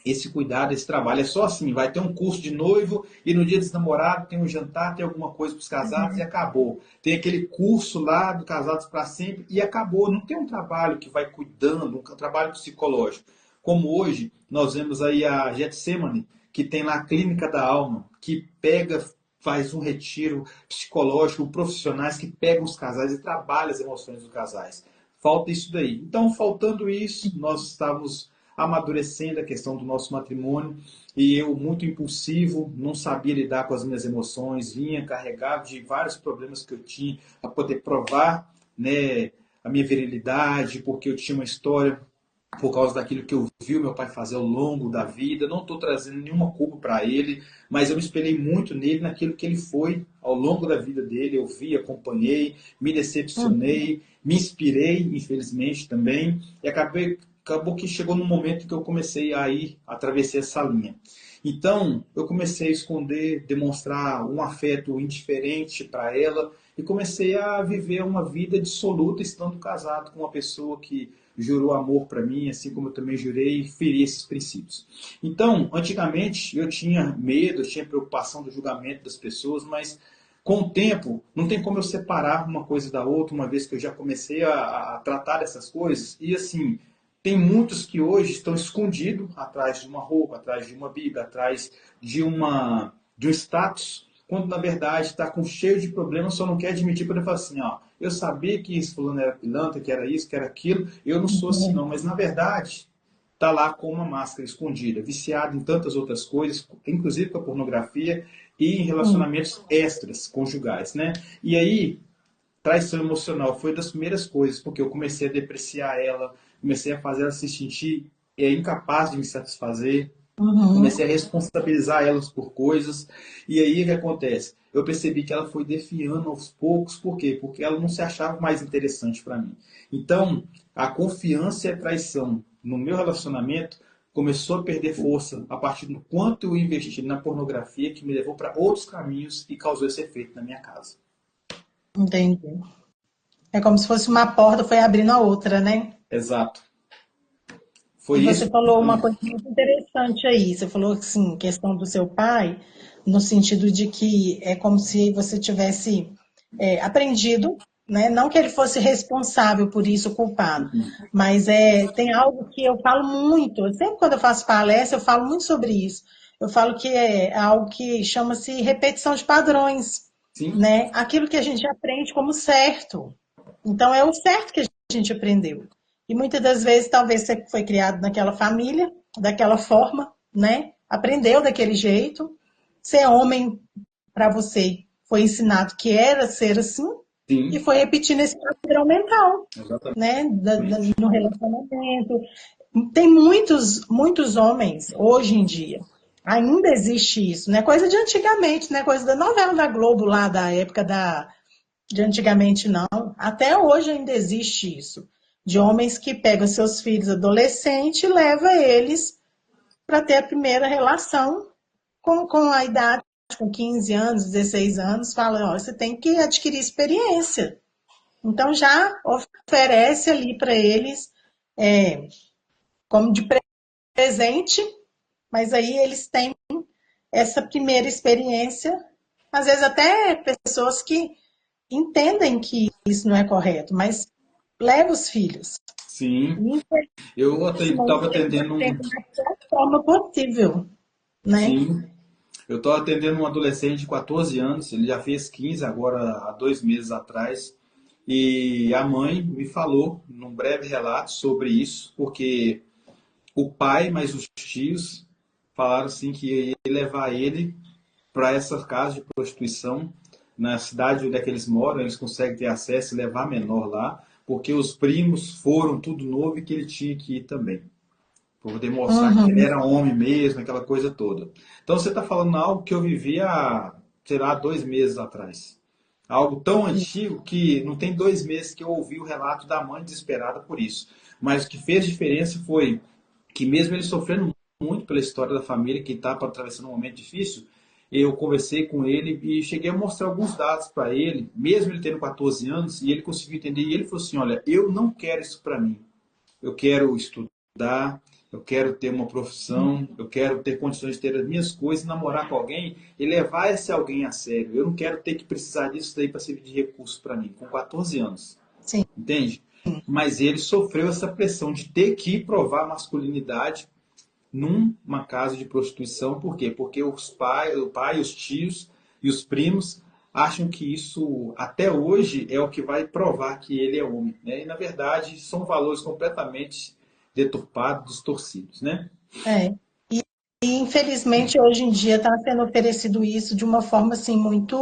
esse cuidado, esse trabalho. É só assim, vai ter um curso de noivo e no dia dos namorados tem um jantar, tem alguma coisa para os casados e acabou. Tem aquele curso lá do Casados para Sempre e acabou. Não tem um trabalho que vai cuidando, um trabalho psicológico. Como hoje, nós vemos aí a Getsemane, que tem lá a Clínica da Alma, que pega, faz um retiro psicológico, profissionais que pegam os casais e trabalham as emoções dos casais. Falta isso daí. Então, faltando isso, nós estávamos amadurecendo a questão do nosso matrimônio e eu, muito impulsivo, não sabia lidar com as minhas emoções, vinha carregado de vários problemas que eu tinha para poder provar, né, a minha virilidade, porque eu tinha uma história por causa daquilo que eu vi o meu pai fazer ao longo da vida. Não estou trazendo nenhuma culpa para ele, mas eu me espelhei muito nele, naquilo que ele foi ao longo da vida dele. Eu vi, acompanhei, me decepcionei, me inspirei, infelizmente, também, e acabou que chegou num momento que eu comecei a ir, atravessar essa linha. Então, eu comecei a esconder, demonstrar um afeto indiferente para ela e comecei a viver uma vida dissoluta estando casado com uma pessoa que jurou amor para mim, assim como eu também jurei e feri esses princípios. Então, antigamente eu tinha medo, eu tinha preocupação do julgamento das pessoas, mas com o tempo não tem como eu separar uma coisa da outra, uma vez que eu já comecei a tratar dessas coisas. E assim, tem muitos que hoje estão escondidos atrás de uma roupa, atrás de uma Bíblia, atrás de um status, quando na verdade está com cheio de problemas, só não quer admitir para ele falar assim, ó, eu sabia que esse fulano era pilantra, que era isso, que era aquilo, eu não sou assim não, mas na verdade está lá com uma máscara escondida, viciado em tantas outras coisas, inclusive com a pornografia e em relacionamentos extras conjugais, né? E aí, traição emocional foi das primeiras coisas, porque eu comecei a depreciar ela, comecei a fazer ela se sentir incapaz de me satisfazer, comecei a responsabilizar elas por coisas, e aí o que acontece? Eu percebi que ela foi definhando aos poucos, por quê? Porque ela não se achava mais interessante para mim. Então, a confiança e a traição no meu relacionamento começou a perder força a partir do quanto eu investi na pornografia, que me levou para outros caminhos e causou esse efeito na minha casa. Entendi. É como se fosse uma porta, foi abrindo a outra, né? Exato. E Foi você isso. falou uma coisa muito interessante aí. Você falou, assim, questão do seu pai, no sentido de que é como se você tivesse aprendido, né? Não que ele fosse responsável por isso, culpado, mas tem algo que eu falo muito. Sempre quando eu faço palestra, eu falo muito sobre isso. Eu falo que é algo que chama-se repetição de padrões, Sim, né? Aquilo que a gente aprende como certo. Então, é o certo que a gente aprendeu. E muitas das vezes, talvez você foi criado naquela família, daquela forma, né? Aprendeu daquele jeito. Ser homem, para você, foi ensinado que era ser assim, e sim, foi repetindo esse padrão mental, né? exatamente. No relacionamento. Tem muitos, muitos homens, hoje em dia, ainda existe isso. Não é coisa de antigamente, não é coisa da novela da Globo lá, da época de antigamente, não. Até hoje ainda existe isso. De homens que pegam seus filhos adolescentes e levam eles para ter a primeira relação com a idade, com 15 anos, 16 anos, fala, ó, você tem que adquirir experiência. Então já oferece ali para eles como de presente, mas aí eles têm essa primeira experiência, às vezes até pessoas que entendem que isso não é correto, mas leva os filhos. Sim, E, eu estava infelizmente, eles atendendo um. aprendem da pior forma possível, né? Sim, eu estou atendendo um adolescente de 14 anos, ele já fez 15 agora há 2 meses atrás, e a mãe me falou num breve relato sobre isso, porque o pai mais os tios falaram assim que ia levar ele para essa casa de prostituição na cidade onde é que eles moram, eles conseguem ter acesso e levar menor lá, porque os primos foram tudo novo e que ele tinha que ir também, para poder mostrar que ele Uhum. era homem mesmo, aquela coisa toda. Então você está falando algo que eu vivi há sei lá, 2 meses atrás. Algo tão antigo que não tem 2 meses que eu ouvi o relato da mãe desesperada por isso. Mas o que fez diferença foi que mesmo ele sofrendo muito pela história da família, que está atravessando um momento difícil, eu conversei com ele e cheguei a mostrar alguns dados para ele, mesmo ele tendo 14 anos, e ele conseguiu entender. E ele falou assim: olha, eu não quero isso para mim. Eu quero estudar, eu quero ter uma profissão, eu quero ter condições de ter as minhas coisas, namorar com alguém e levar esse alguém a sério. Eu não quero ter que precisar disso daí para servir de recurso para mim, com 14 anos. Sim. Entende? Mas ele sofreu essa pressão de ter que provar masculinidade numa casa de prostituição. Por quê? Porque o pai, os tios e os primos acham que isso, até hoje, é o que vai provar que ele é homem. Né? E, na verdade, são valores completamente deturpados, distorcidos. Né? É. E, infelizmente, hoje em dia está sendo oferecido isso de uma forma assim, muito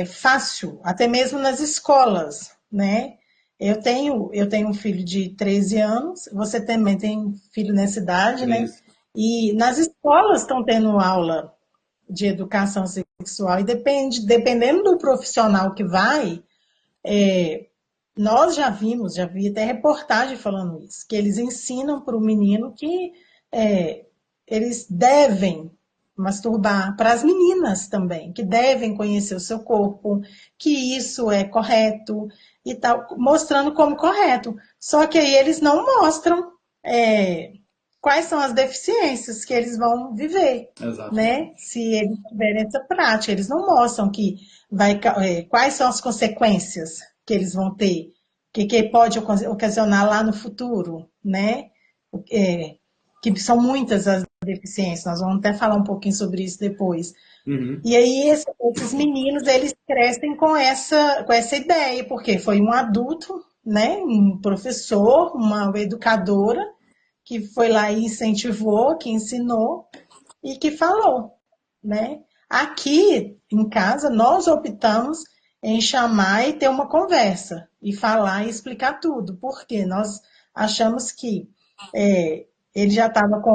fácil, até mesmo nas escolas, né? Eu tenho um filho de 13 anos, você também tem filho nessa idade, né? E nas escolas estão tendo aula de educação sexual, e dependendo do profissional que vai, nós já vi até reportagem falando isso, que eles ensinam para o menino que eles devem masturbar, para as meninas também, que devem conhecer o seu corpo, que isso é correto e tal, mostrando como correto. Só que aí eles não mostram quais são as deficiências que eles vão viver, né? Se eles tiverem essa prática, eles não mostram quais são as consequências que eles vão ter, que pode ocasionar lá no futuro, né? Que são muitas as deficiências, nós vamos até falar um pouquinho sobre isso depois. Uhum. E aí esses meninos, eles crescem com essa ideia, porque foi um adulto, né, um professor, uma educadora, que foi lá e incentivou, que ensinou e que falou, né? Aqui em casa, nós optamos em chamar e ter uma conversa, e falar e explicar tudo, porque nós achamos que ele já estava com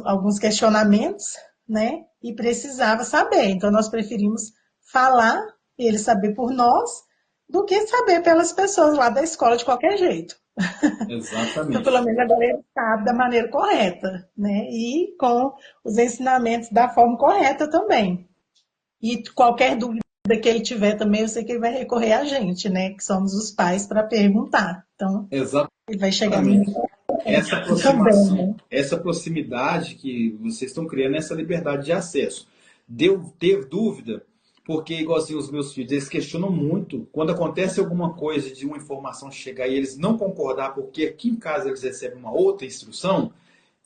alguns questionamentos, né? E precisava saber. Então, nós preferimos falar, ele saber por nós, do que saber pelas pessoas lá da escola de qualquer jeito. Exatamente. Então, pelo menos agora ele sabe da maneira correta, né? E com os ensinamentos da forma correta também. E qualquer dúvida que ele tiver também, eu sei que ele vai recorrer a gente, né? Que somos os pais, para perguntar. Então, ele vai chegar no essa aproximação, também, né? Essa proximidade que vocês estão criando, essa liberdade de acesso. Ter dúvida, porque, igualzinho os meus filhos, eles questionam muito. Quando acontece alguma coisa de uma informação chegar e eles não concordar, porque aqui em casa eles recebem uma outra instrução,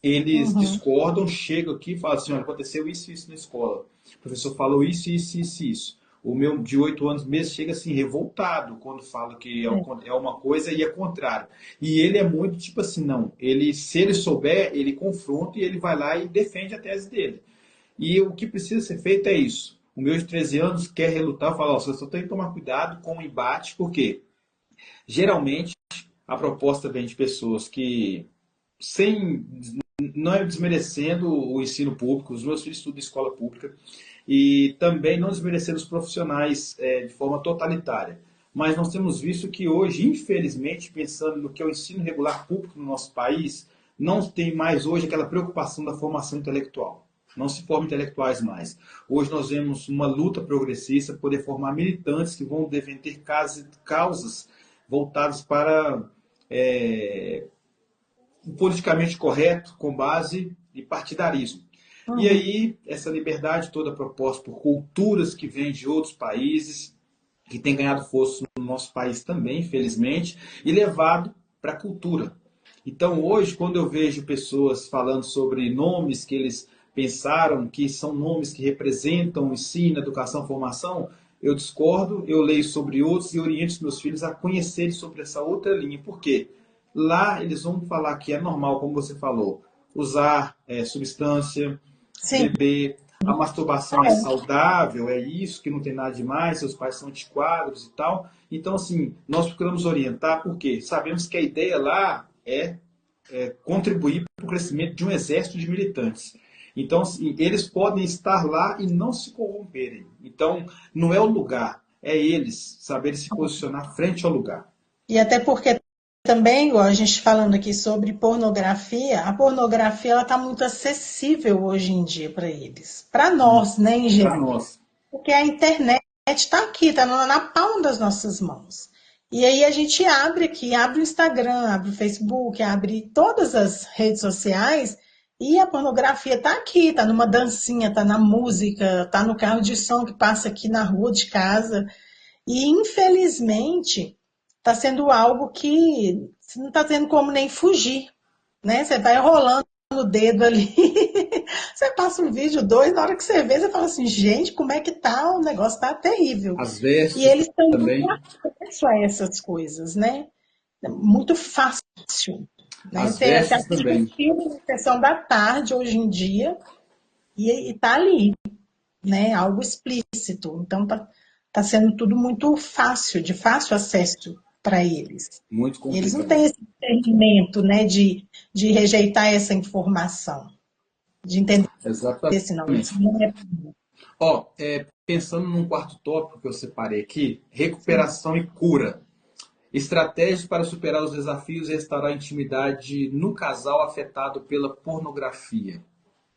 eles discordam, chegam aqui e falam assim: olha, aconteceu isso e isso na escola. O professor falou isso, isso, isso, isso. O meu de 8 anos mesmo chega assim, revoltado, quando fala que é uma coisa e é contrário. E ele é muito tipo assim, não. Se ele souber, ele confronta e ele vai lá e defende a tese dele. E o que precisa ser feito é isso. O meu de 13 anos quer relutar, fala: você só tem que tomar cuidado com o embate, porque geralmente a proposta vem de pessoas que, não é desmerecendo o ensino público, os meus filhos estudam em escola pública, e também não desmerecendo os profissionais de forma totalitária. Mas nós temos visto que hoje, infelizmente, pensando no que é o ensino regular público no nosso país, não tem mais hoje aquela preocupação da formação intelectual. Não se formam intelectuais mais. Hoje nós vemos uma luta progressista, poder formar militantes que vão defender causas voltadas para o politicamente correto, com base em partidarismo. E aí, essa liberdade toda proposta por culturas que vêm de outros países, que tem ganhado força no nosso país também, infelizmente, e levado para a cultura. Então, hoje, quando eu vejo pessoas falando sobre nomes que eles pensaram que são nomes que representam ensino, educação, formação, eu discordo, eu leio sobre outros e oriento os meus filhos a conhecerem sobre essa outra linha. Por quê? Lá eles vão falar que é normal, como você falou, usar substância, beber, a masturbação é saudável, é isso, que não tem nada demais, seus pais são antiquados e tal. Então, assim, nós procuramos orientar porque sabemos que a ideia lá é contribuir para o crescimento de um exército de militantes. Então, assim, eles podem estar lá e não se corromperem. Então, não é o lugar, é eles saberem se posicionar frente ao lugar. E até porque também, igual a gente falando aqui sobre pornografia, a pornografia ela está muito acessível hoje em dia para eles, para nós, né, em Para geral. nós. Porque a internet está aqui, está na palma das nossas mãos. E aí a gente abre aqui, abre o Instagram, abre o Facebook, abre todas as redes sociais e a pornografia está aqui, está numa dancinha, está na música, está no carro de som que passa aqui na rua de casa. E infelizmente está sendo algo que você não está tendo como nem fugir, né? Você vai rolando o dedo ali, você passa um vídeo, dois, na hora que você vê, você fala assim, gente, como é que tá? O negócio tá terrível. As E vestes eles têm muito também. acesso a essas coisas, né? Muito fácil, né? As Você vestes assiste um também. filme na sessão da tarde, hoje em dia, e tá ali, né? Algo explícito. Então tá sendo tudo muito fácil, de fácil acesso para eles. Muito Eles não complicado. têm esse discernimento, né, de rejeitar essa informação, de entender se não, isso Exatamente. não é. Ó, pensando num quarto tópico que eu separei aqui, recuperação e cura. Estratégias para superar os desafios e restaurar a intimidade no casal afetado pela pornografia.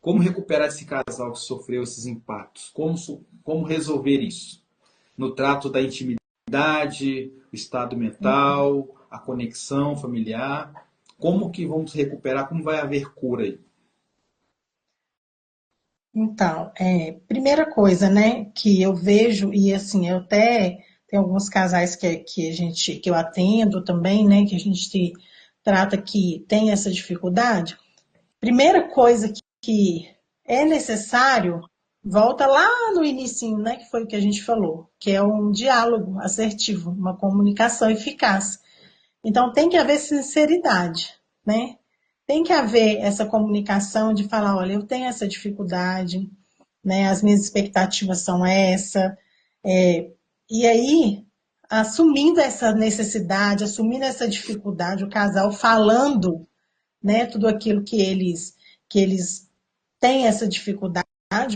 Como recuperar esse casal que sofreu esses impactos? Como resolver isso? No trato da intimidade, o estado mental, a conexão familiar. Como que vamos recuperar? Como vai haver cura aí? Então, primeira coisa, né, que eu vejo, e assim, eu até tenho alguns casais que eu atendo também, né, que a gente trata que tem essa dificuldade. Primeira coisa que é necessário, volta lá no inicinho, né, que foi o que a gente falou, que é um diálogo assertivo, uma comunicação eficaz. Então tem que haver sinceridade, né? Tem que haver essa comunicação de falar, olha, eu tenho essa dificuldade, né? As minhas expectativas são essa, e aí assumindo essa necessidade, assumindo essa dificuldade, o casal falando, né, tudo aquilo que eles têm essa dificuldade,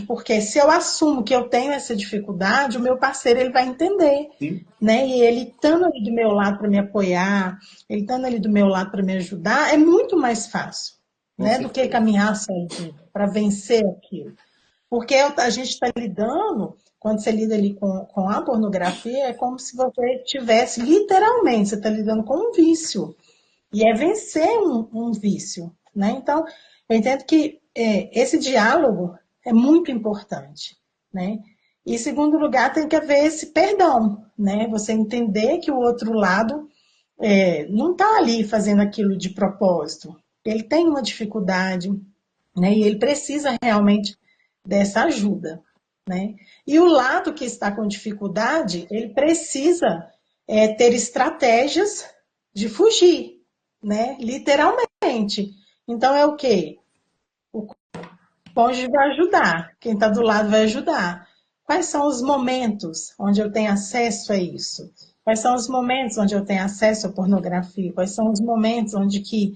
porque se eu assumo que eu tenho essa dificuldade, o meu parceiro ele vai entender, Sim, né? E ele estando ali do meu lado para me apoiar, ele estando ali do meu lado para me ajudar, é muito mais fácil, com né, do que certeza. caminhar sozinho para vencer aquilo. Porque a gente está lidando, quando você lida ali com a pornografia, é como se você tivesse, literalmente, você está lidando com um vício. E é vencer um vício, né? Então, eu entendo que esse diálogo é muito importante, né? E, em segundo lugar, tem que haver esse perdão, né? Você entender que o outro lado não está ali fazendo aquilo de propósito. Ele tem uma dificuldade, né? E ele precisa realmente dessa ajuda, né? E o lado que está com dificuldade, ele precisa ter estratégias de fugir, né? Literalmente. Então é o quê? O cônjuge vai ajudar, quem está do lado vai ajudar. Quais são os momentos onde eu tenho acesso a isso? Quais são os momentos onde eu tenho acesso à pornografia? Quais são os momentos onde que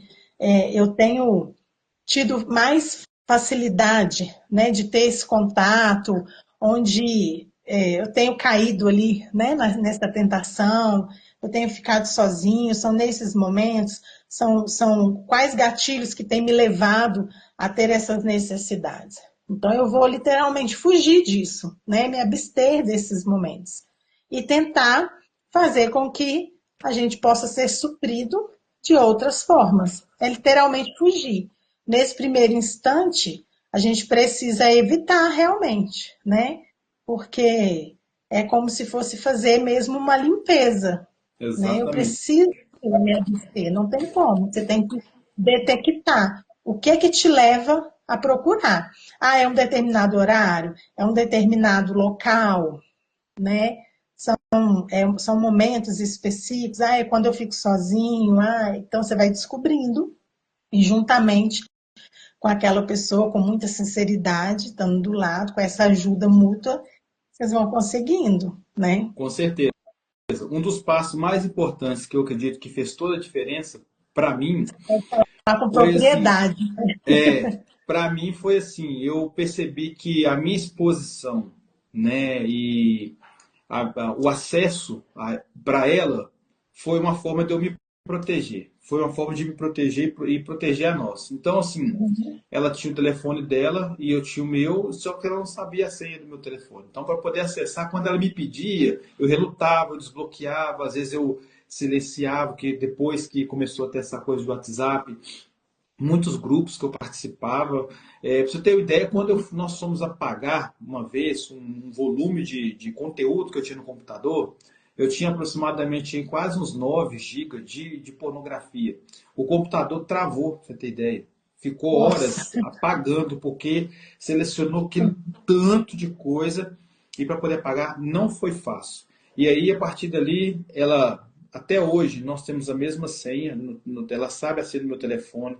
eu tenho tido mais facilidade, né, de ter esse contato, onde eu tenho caído ali, né, nessa tentação, eu tenho ficado sozinho, são nesses momentos, são quais gatilhos que têm me levado a ter essas necessidades. Então eu vou literalmente fugir disso, né, me abster desses momentos e tentar fazer com que a gente possa ser suprido de outras formas. É literalmente fugir. Nesse primeiro instante, a gente precisa evitar realmente, né? Porque é como se fosse fazer mesmo uma limpeza, né? Eu Exatamente. preciso me abster, não tem como. Você tem que detectar o que é que te leva a procurar. Ah, é um determinado horário, é um determinado local, né? São momentos específicos. Ah, é quando eu fico sozinho. Ah, então você vai descobrindo e juntamente com aquela pessoa, com muita sinceridade, estando do lado, com essa ajuda mútua, vocês vão conseguindo, né? Com certeza. Um dos passos mais importantes que eu acredito que fez toda a diferença para mim Falar com foi assim, propriedade. para mim foi assim, eu percebi que a minha exposição, né, e o acesso para ela foi uma forma de eu me proteger. Foi uma forma de me proteger e proteger a nós. Então, assim, ela tinha o telefone dela e eu tinha o meu, só que ela não sabia a senha do meu telefone. Então, para poder acessar, quando ela me pedia, eu relutava, eu desbloqueava, às vezes eu silenciava, que depois que começou a ter essa coisa do WhatsApp, muitos grupos que eu participava. Para você ter uma ideia, quando nós fomos apagar uma vez um volume de conteúdo que eu tinha no computador, eu tinha aproximadamente quase uns 9 GB de pornografia. O computador travou, pra você ter ideia. Ficou Nossa. horas apagando, porque selecionou aquele tanto de coisa e para poder apagar não foi fácil. E aí, a partir dali, ela, até hoje, nós temos a mesma senha, ela sabe a senha do meu telefone,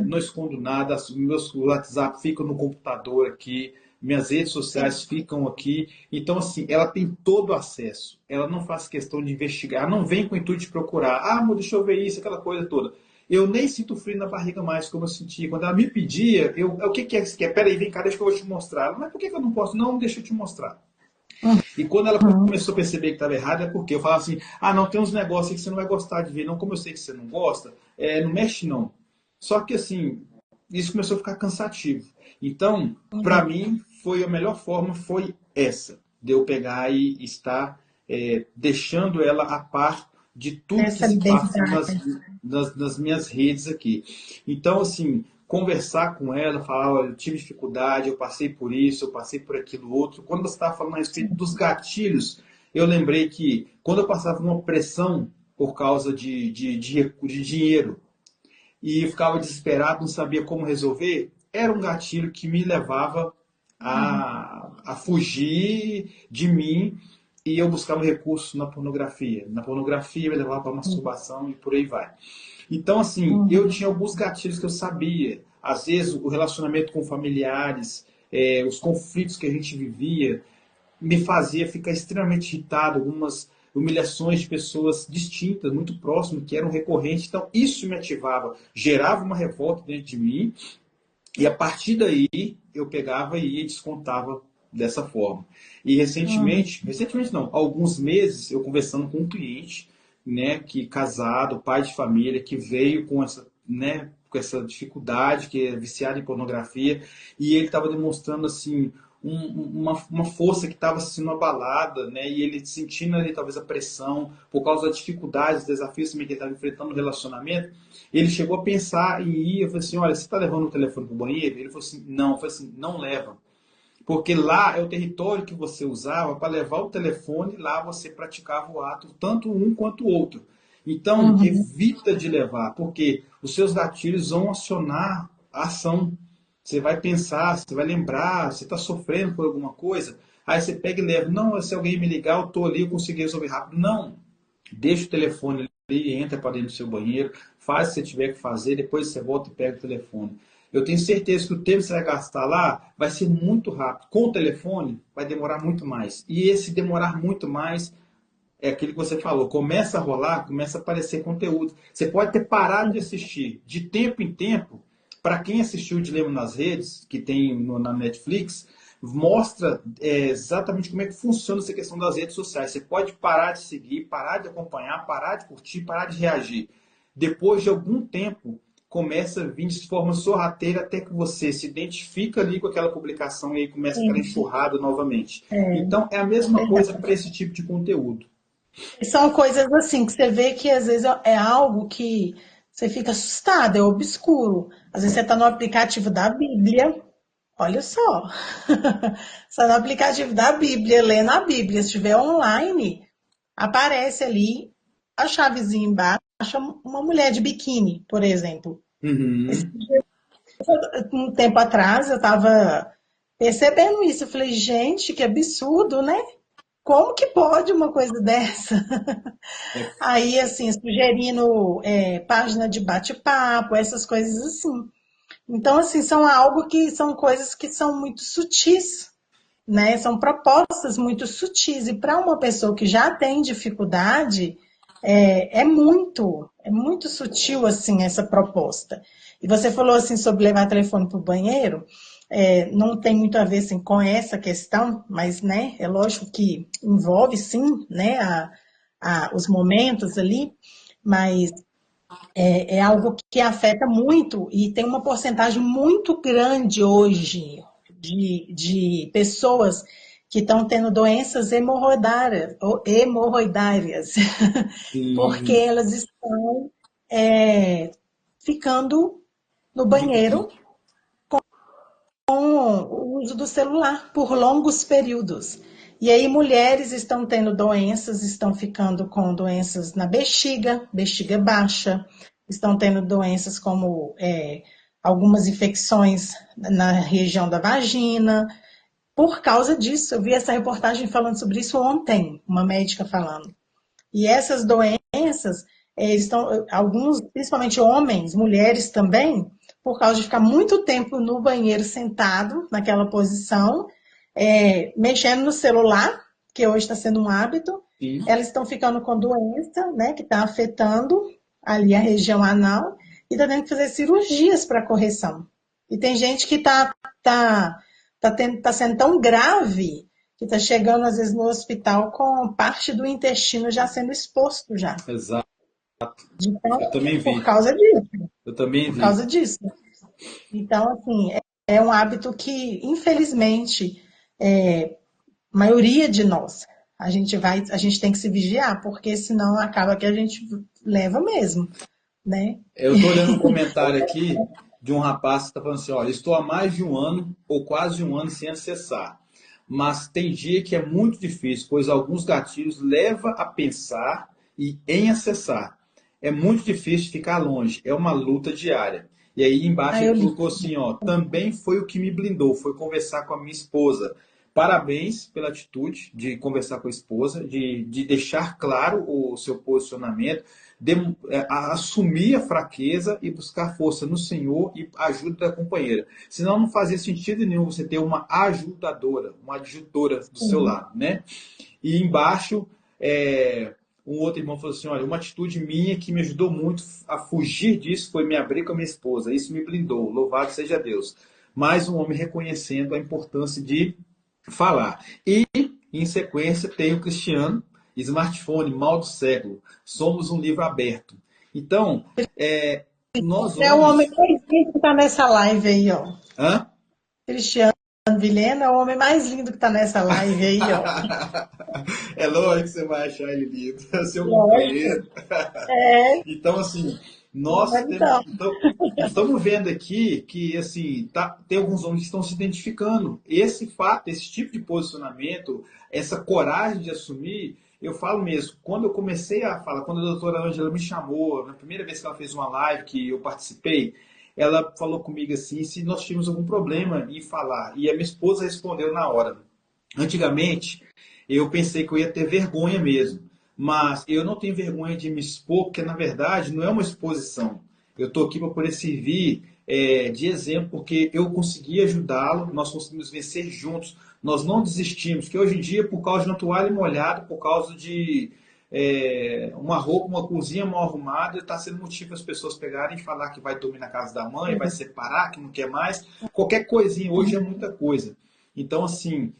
não escondo nada, meus WhatsApp ficam no computador aqui, minhas redes sociais ficam aqui. Então, assim, ela tem todo o acesso. Ela não faz questão de investigar, ela não vem com o intuito de procurar. Ah, amor, deixa eu ver isso, aquela coisa toda. Eu nem sinto frio na barriga mais, como eu sentia. Quando ela me pedia, o que é que você quer? Peraí, vem cá, deixa que eu vou te mostrar. Mas por que eu não posso? Não, deixa eu te mostrar. E quando ela começou a perceber que estava errado, é porque eu falava assim: ah, não, tem uns negócios aí que você não vai gostar de ver, não, como eu sei que você não gosta, não mexe não. Só que assim, isso começou a ficar cansativo. Então, para mim, foi a melhor forma foi essa, de eu pegar e estar deixando ela a par de tudo que Essa se passa liberdade. nas minhas redes aqui. Então, assim, conversar com ela, falar, olha, eu tive dificuldade, eu passei por isso, eu passei por aquilo outro. Quando você estava falando a respeito dos gatilhos, eu lembrei que quando eu passava uma pressão por causa de dinheiro e ficava desesperado, não sabia como resolver, era um gatilho que me levava a fugir de mim e eu buscava recursos na pornografia. Na pornografia me levava para a masturbação e por aí vai. Então, assim, eu tinha alguns gatilhos que eu sabia. Às vezes, o relacionamento com familiares, os conflitos que a gente vivia, me fazia ficar extremamente irritado. Algumas humilhações de pessoas distintas, muito próximas, que eram recorrentes. Então, isso me ativava, gerava uma revolta dentro de mim. E a partir daí, eu pegava e ia e descontava dessa forma. E recentemente não, há alguns meses, eu conversando com um cliente, né, que casado, pai de família, que veio com essa, né, com essa dificuldade, que é viciado em pornografia, e ele estava demonstrando assim uma força que estava sendo abalada, né, e ele sentindo ali talvez a pressão por causa das dificuldades, desafios que ele estava enfrentando no relacionamento. Ele chegou a pensar em ir, eu falei assim, olha, você está levando o telefone para o banheiro? Ele falou assim, não. Eu falei assim, não leva. Porque lá é o território que você usava para levar o telefone, lá você praticava o ato, tanto um quanto o outro. Então, evita de levar, porque os seus gatilhos vão acionar a ação. Você vai pensar, você vai lembrar, você está sofrendo por alguma coisa, aí você pega e leva. Não, se alguém me ligar, eu estou ali, eu consegui resolver rápido. Não, deixa o telefone ali, entra para dentro do seu banheiro, faz o que você tiver que fazer, depois você volta e pega o telefone. Eu tenho certeza que o tempo que você vai gastar lá vai ser muito rápido. Com o telefone, vai demorar muito mais. E esse demorar muito mais é aquilo que você falou. Começa a rolar, começa a aparecer conteúdo. Você pode ter parado de assistir de tempo em tempo. Para quem assistiu o Dilema nas Redes, que tem na Netflix, mostra exatamente como é que funciona essa questão das redes sociais. Você pode parar de seguir, parar de acompanhar, parar de curtir, parar de reagir. Depois de algum tempo, começa a vir de forma sorrateira até que você se identifica ali com aquela publicação e aí começa aquela enxurrada novamente. Então, é a mesma coisa para esse tipo de conteúdo. São coisas assim que você vê que às vezes é algo que você fica assustado, é obscuro. Às vezes você está no aplicativo da Bíblia, olha só. Você está no aplicativo da Bíblia, lendo a Bíblia. Se estiver online, aparece ali a chavezinha embaixo, uma mulher de biquíni, por exemplo. Uhum. Um tempo atrás eu estava percebendo isso. Eu falei, gente, que absurdo, né? Como que pode uma coisa dessa? É, Aí, assim, sugerindo página de bate-papo, essas coisas assim. Então, assim, são coisas que são muito sutis, né? São propostas muito sutis. E para uma pessoa que já tem dificuldade, É muito sutil assim essa proposta. E você falou assim sobre levar telefone para o banheiro, não tem muito a ver assim, com essa questão, mas né, é lógico que envolve sim, né, os momentos ali, mas é algo que afeta muito e tem uma porcentagem muito grande hoje de pessoas que estão tendo doenças hemorroidárias, porque Sim. elas estão ficando no Muito banheiro tempo. com o uso do celular por longos períodos. E aí mulheres estão tendo doenças, estão ficando com doenças na bexiga, bexiga baixa, estão tendo doenças como algumas infecções na região da vagina, por causa disso. Eu vi essa reportagem falando sobre isso ontem, uma médica falando. E essas doenças, estão, alguns, principalmente homens, mulheres também, por causa de ficar muito tempo no banheiro sentado, naquela posição, mexendo no celular, que hoje está sendo um hábito, Sim. elas estão ficando com doença, né, que está afetando ali a região anal, e está tendo que fazer cirurgias para correção. E tem gente que tá sendo tão grave que está chegando, às vezes, no hospital com parte do intestino já sendo exposto já. Exato. Então, Eu também por vi. causa disso, Eu também por vi. causa disso. Então, assim, é um hábito que, infelizmente, a maioria de nós, a gente tem que se vigiar, porque senão acaba que a gente leva mesmo, né? Eu estou olhando um comentário aqui de um rapaz que está falando assim: olha, estou há mais de um ano ou quase um ano sem acessar. Mas tem dia que é muito difícil, pois alguns gatilhos levam a pensar e em acessar. É muito difícil ficar longe, é uma luta diária. E aí embaixo Aí ele eu li. colocou assim, ó, também foi o que me blindou, foi conversar com a minha esposa. Parabéns pela atitude de conversar com a esposa, de deixar claro o seu posicionamento, de, assumir a fraqueza e buscar força no Senhor e ajuda da companheira. Senão não fazia sentido nenhum você ter uma ajudadora, uma adjutora do seu Sim. lado, né? E embaixo, um outro irmão falou assim: olha, uma atitude minha que me ajudou muito a fugir disso foi me abrir com a minha esposa. Isso me blindou. Louvado seja Deus. Mais um homem reconhecendo a importância de falar. E, em sequência, tem o Cristiano, smartphone, mal do século. Somos um livro aberto. Então, nós É o homem homens. mais lindo que está nessa live aí, ó. Hã? Cristiano Vilhena é o homem mais lindo que está nessa live aí, ó. É lógico que você vai achar ele lindo, é seu Lógico. companheiro. É, Então, assim, nós temos, então. então, estamos vendo aqui que assim, tem alguns homens que estão se identificando. Esse fato, esse tipo de posicionamento, essa coragem de assumir, eu falo mesmo, quando eu comecei a falar, quando a doutora Ângela me chamou, na primeira vez que ela fez uma live que eu participei, ela falou comigo assim, se nós tínhamos algum problema em falar. E a minha esposa respondeu na hora. Antigamente, eu pensei que eu ia ter vergonha mesmo. Mas eu não tenho vergonha de me expor, porque na verdade não é uma exposição. Eu estou aqui para poder servir de exemplo, porque eu consegui ajudá-lo, nós conseguimos vencer juntos, nós não desistimos. Que hoje em dia, por causa de uma toalha molhada, por causa de uma roupa, uma cozinha mal arrumada, está sendo motivo para as pessoas pegarem e falar que vai dormir na casa da mãe, vai separar, que não quer mais. Qualquer coisinha hoje é muita coisa. Então, assim,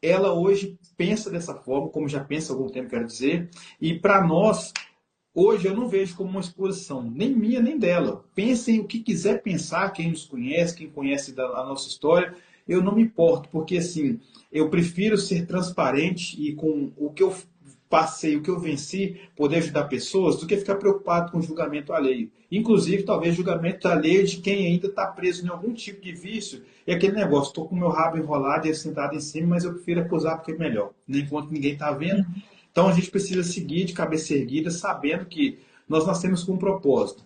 ela hoje pensa dessa forma, como já pensa há algum tempo, quero dizer, e para nós, hoje eu não vejo como uma exposição, nem minha nem dela. Pensem o que quiser pensar, quem nos conhece, quem conhece a nossa história, eu não me importo, porque assim, eu prefiro ser transparente e com o que eu passei, o que eu venci, poder ajudar pessoas, do que ficar preocupado com o julgamento alheio. Inclusive, talvez julgamento alheio de quem ainda está preso em algum tipo de vício. E aquele negócio, estou com o meu rabo enrolado e sentado em cima, mas eu prefiro acusar porque é melhor, nem enquanto ninguém está vendo. Então a gente precisa seguir de cabeça erguida, sabendo que nós nascemos com um propósito.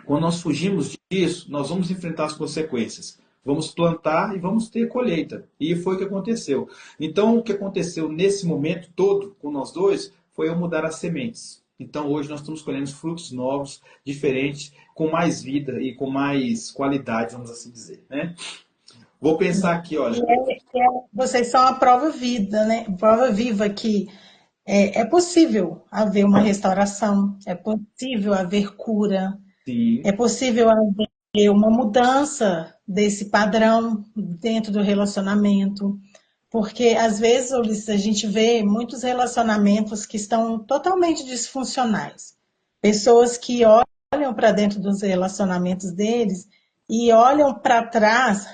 Quando nós fugimos disso, nós vamos enfrentar as consequências. Vamos plantar e vamos ter colheita. E foi o que aconteceu. Então, o que aconteceu nesse momento todo com nós dois foi eu mudar as sementes. Então, hoje nós estamos colhendo frutos novos, diferentes, com mais vida e com mais qualidade, vamos assim dizer, né? Vou pensar aqui, olha. Vocês são a prova vida, né? Prova viva que É possível haver uma restauração, é possível haver cura, é Sim, possível haver uma mudança desse padrão dentro do relacionamento, porque às vezes, Ulisses, a gente vê muitos relacionamentos que estão totalmente disfuncionais. Pessoas que olham para dentro dos relacionamentos deles e olham para trás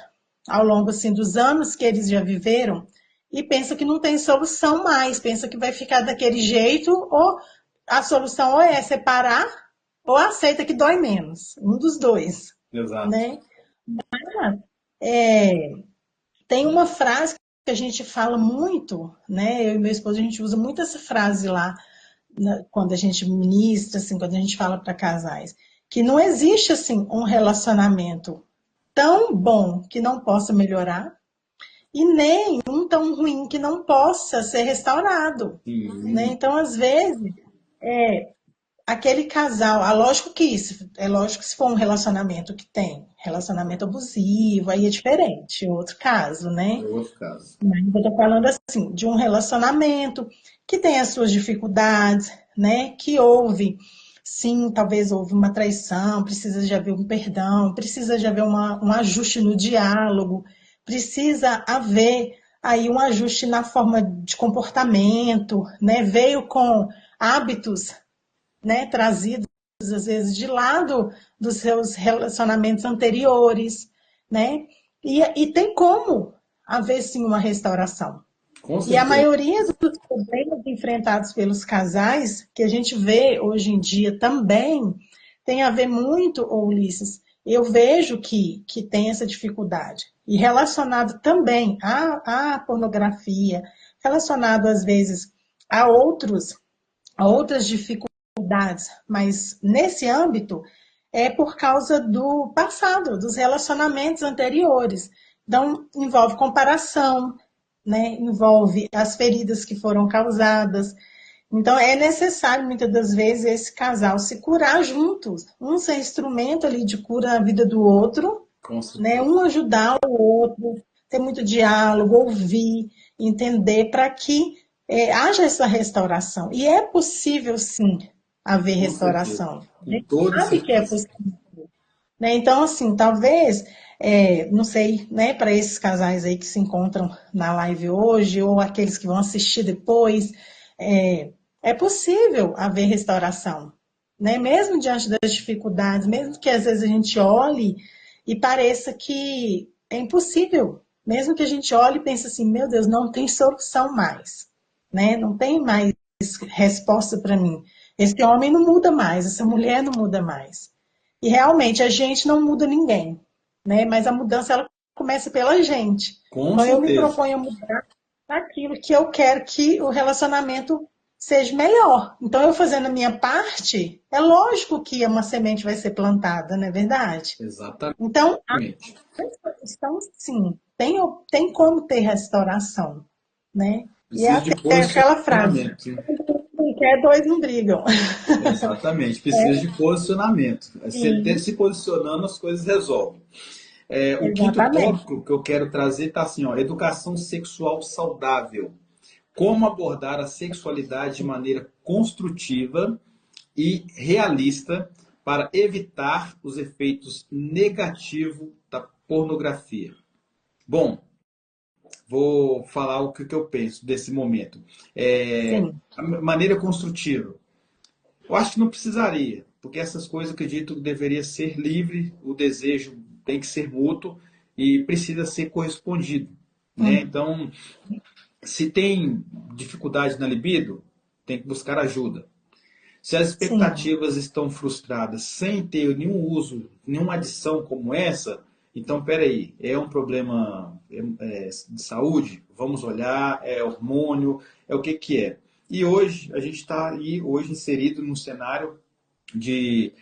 ao longo assim, dos anos que eles já viveram e pensam que não tem solução mais, pensam que vai ficar daquele jeito, ou a solução ou é separar ou aceita que dói menos, um dos dois, exato. né? É, tem uma frase que a gente fala muito, né? Eu e meu esposo, a gente usa muito essa frase lá, quando a gente ministra, assim, quando a gente fala para casais, que não existe assim um relacionamento tão bom que não possa melhorar e nem um tão ruim que não possa ser restaurado, né? Sim, Então, às vezes, aquele casal, lógico que isso, é lógico que se for um relacionamento que tem relacionamento abusivo, aí é diferente, outro caso, é né? outro caso. Mas eu tô falando assim, de um relacionamento que tem as suas dificuldades, né? Que houve, sim, talvez houve uma traição, precisa de haver um perdão, precisa de haver um ajuste no diálogo, precisa haver aí um ajuste na forma de comportamento, né? Veio com hábitos, né, trazidos às vezes de lado dos seus relacionamentos anteriores, né? E tem como haver sim uma restauração. Com E a certeza. maioria dos problemas enfrentados pelos casais, que a gente vê hoje em dia também, tem a ver muito, Ulisses, eu vejo que tem essa dificuldade. E relacionado também à pornografia, relacionado às vezes a outras dificuldades, mas nesse âmbito é por causa do passado, dos relacionamentos anteriores. Então, envolve comparação, né? Envolve as feridas que foram causadas. Então, é necessário, muitas das vezes, esse casal se curar juntos, um ser instrumento ali de cura na vida do outro, Com né? certeza. Um ajudar o outro, ter muito diálogo, ouvir, entender, para que haja essa restauração. E é possível, sim, haver Com certeza. restauração. A Com gente toda sabe que é certeza. possível. Né? Então, assim, talvez, não sei, né, para esses casais aí que se encontram na live hoje, ou aqueles que vão assistir depois, é possível haver restauração, né? Mesmo diante das dificuldades, mesmo que às vezes a gente olhe e pareça que é impossível, mesmo que a gente olhe e pense assim, meu Deus, não tem solução mais, né? Não tem mais resposta para mim. Esse homem não muda mais, essa mulher não muda mais. E realmente a gente não muda ninguém, né? Mas a mudança ela começa pela gente. Com Então eu me certeza. proponho a mudar aquilo que eu quero que o relacionamento seja melhor. Então eu fazendo a minha parte, é lógico que uma semente vai ser plantada, não é verdade? Exatamente. Então, a questão sim, tem como ter restauração, né? E é Precisa de até aquela frase, posicionamento. quem quer, dois não brigam. Exatamente. Precisa de posicionamento. Você Sim, se posicionando, as coisas resolvem. O quinto exatamente. tópico que eu quero trazer está assim, ó, educação sexual saudável. Como abordar a sexualidade de maneira construtiva e realista para evitar os efeitos negativos da pornografia. Bom, vou falar o que eu penso desse momento. Sim, A maneira construtiva. Eu acho que não precisaria, porque essas coisas eu acredito que deveria ser livre, o desejo tem que ser mútuo e precisa ser correspondido, né? hum, Então, se tem dificuldade na libido, tem que buscar ajuda. Se as sim, expectativas estão frustradas sem ter nenhum uso, nenhuma adição como essa, então peraí, é um problema de saúde? Vamos olhar, é hormônio, é o que que é? E hoje a gente está aí hoje inserido num cenário de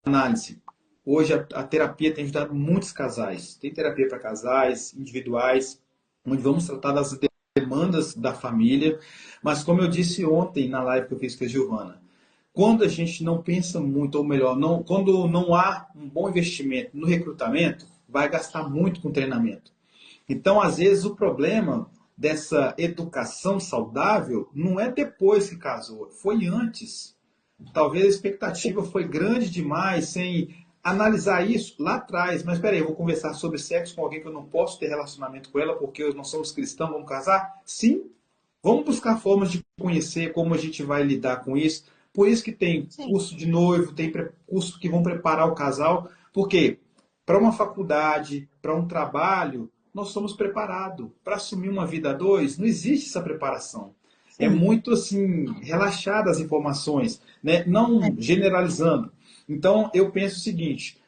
análise. Hoje a terapia tem ajudado muitos casais. Tem terapia para casais, individuais, onde vamos tratar das demandas da família. Mas como eu disse ontem na live que eu fiz com a Giovana, quando a gente não pensa muito, ou melhor, quando não há um bom investimento no recrutamento, vai gastar muito com treinamento. Então, às vezes, o problema dessa educação saudável não é depois que casou, foi antes. Talvez a expectativa foi grande demais, sem analisar isso lá atrás. Mas peraí, eu vou conversar sobre sexo com alguém que eu não posso ter relacionamento com ela porque nós somos cristãos, vamos casar? Sim. Vamos buscar formas de conhecer como a gente vai lidar com isso. Por isso que tem Sim. curso de noivo, tem curso que vão preparar o casal. Porque para uma faculdade, para um trabalho, nós somos preparados. Para assumir uma vida a dois, não existe essa preparação. É Sim. muito assim, relaxada as informações, né? É. Não generalizando. Então, eu penso o seguinte: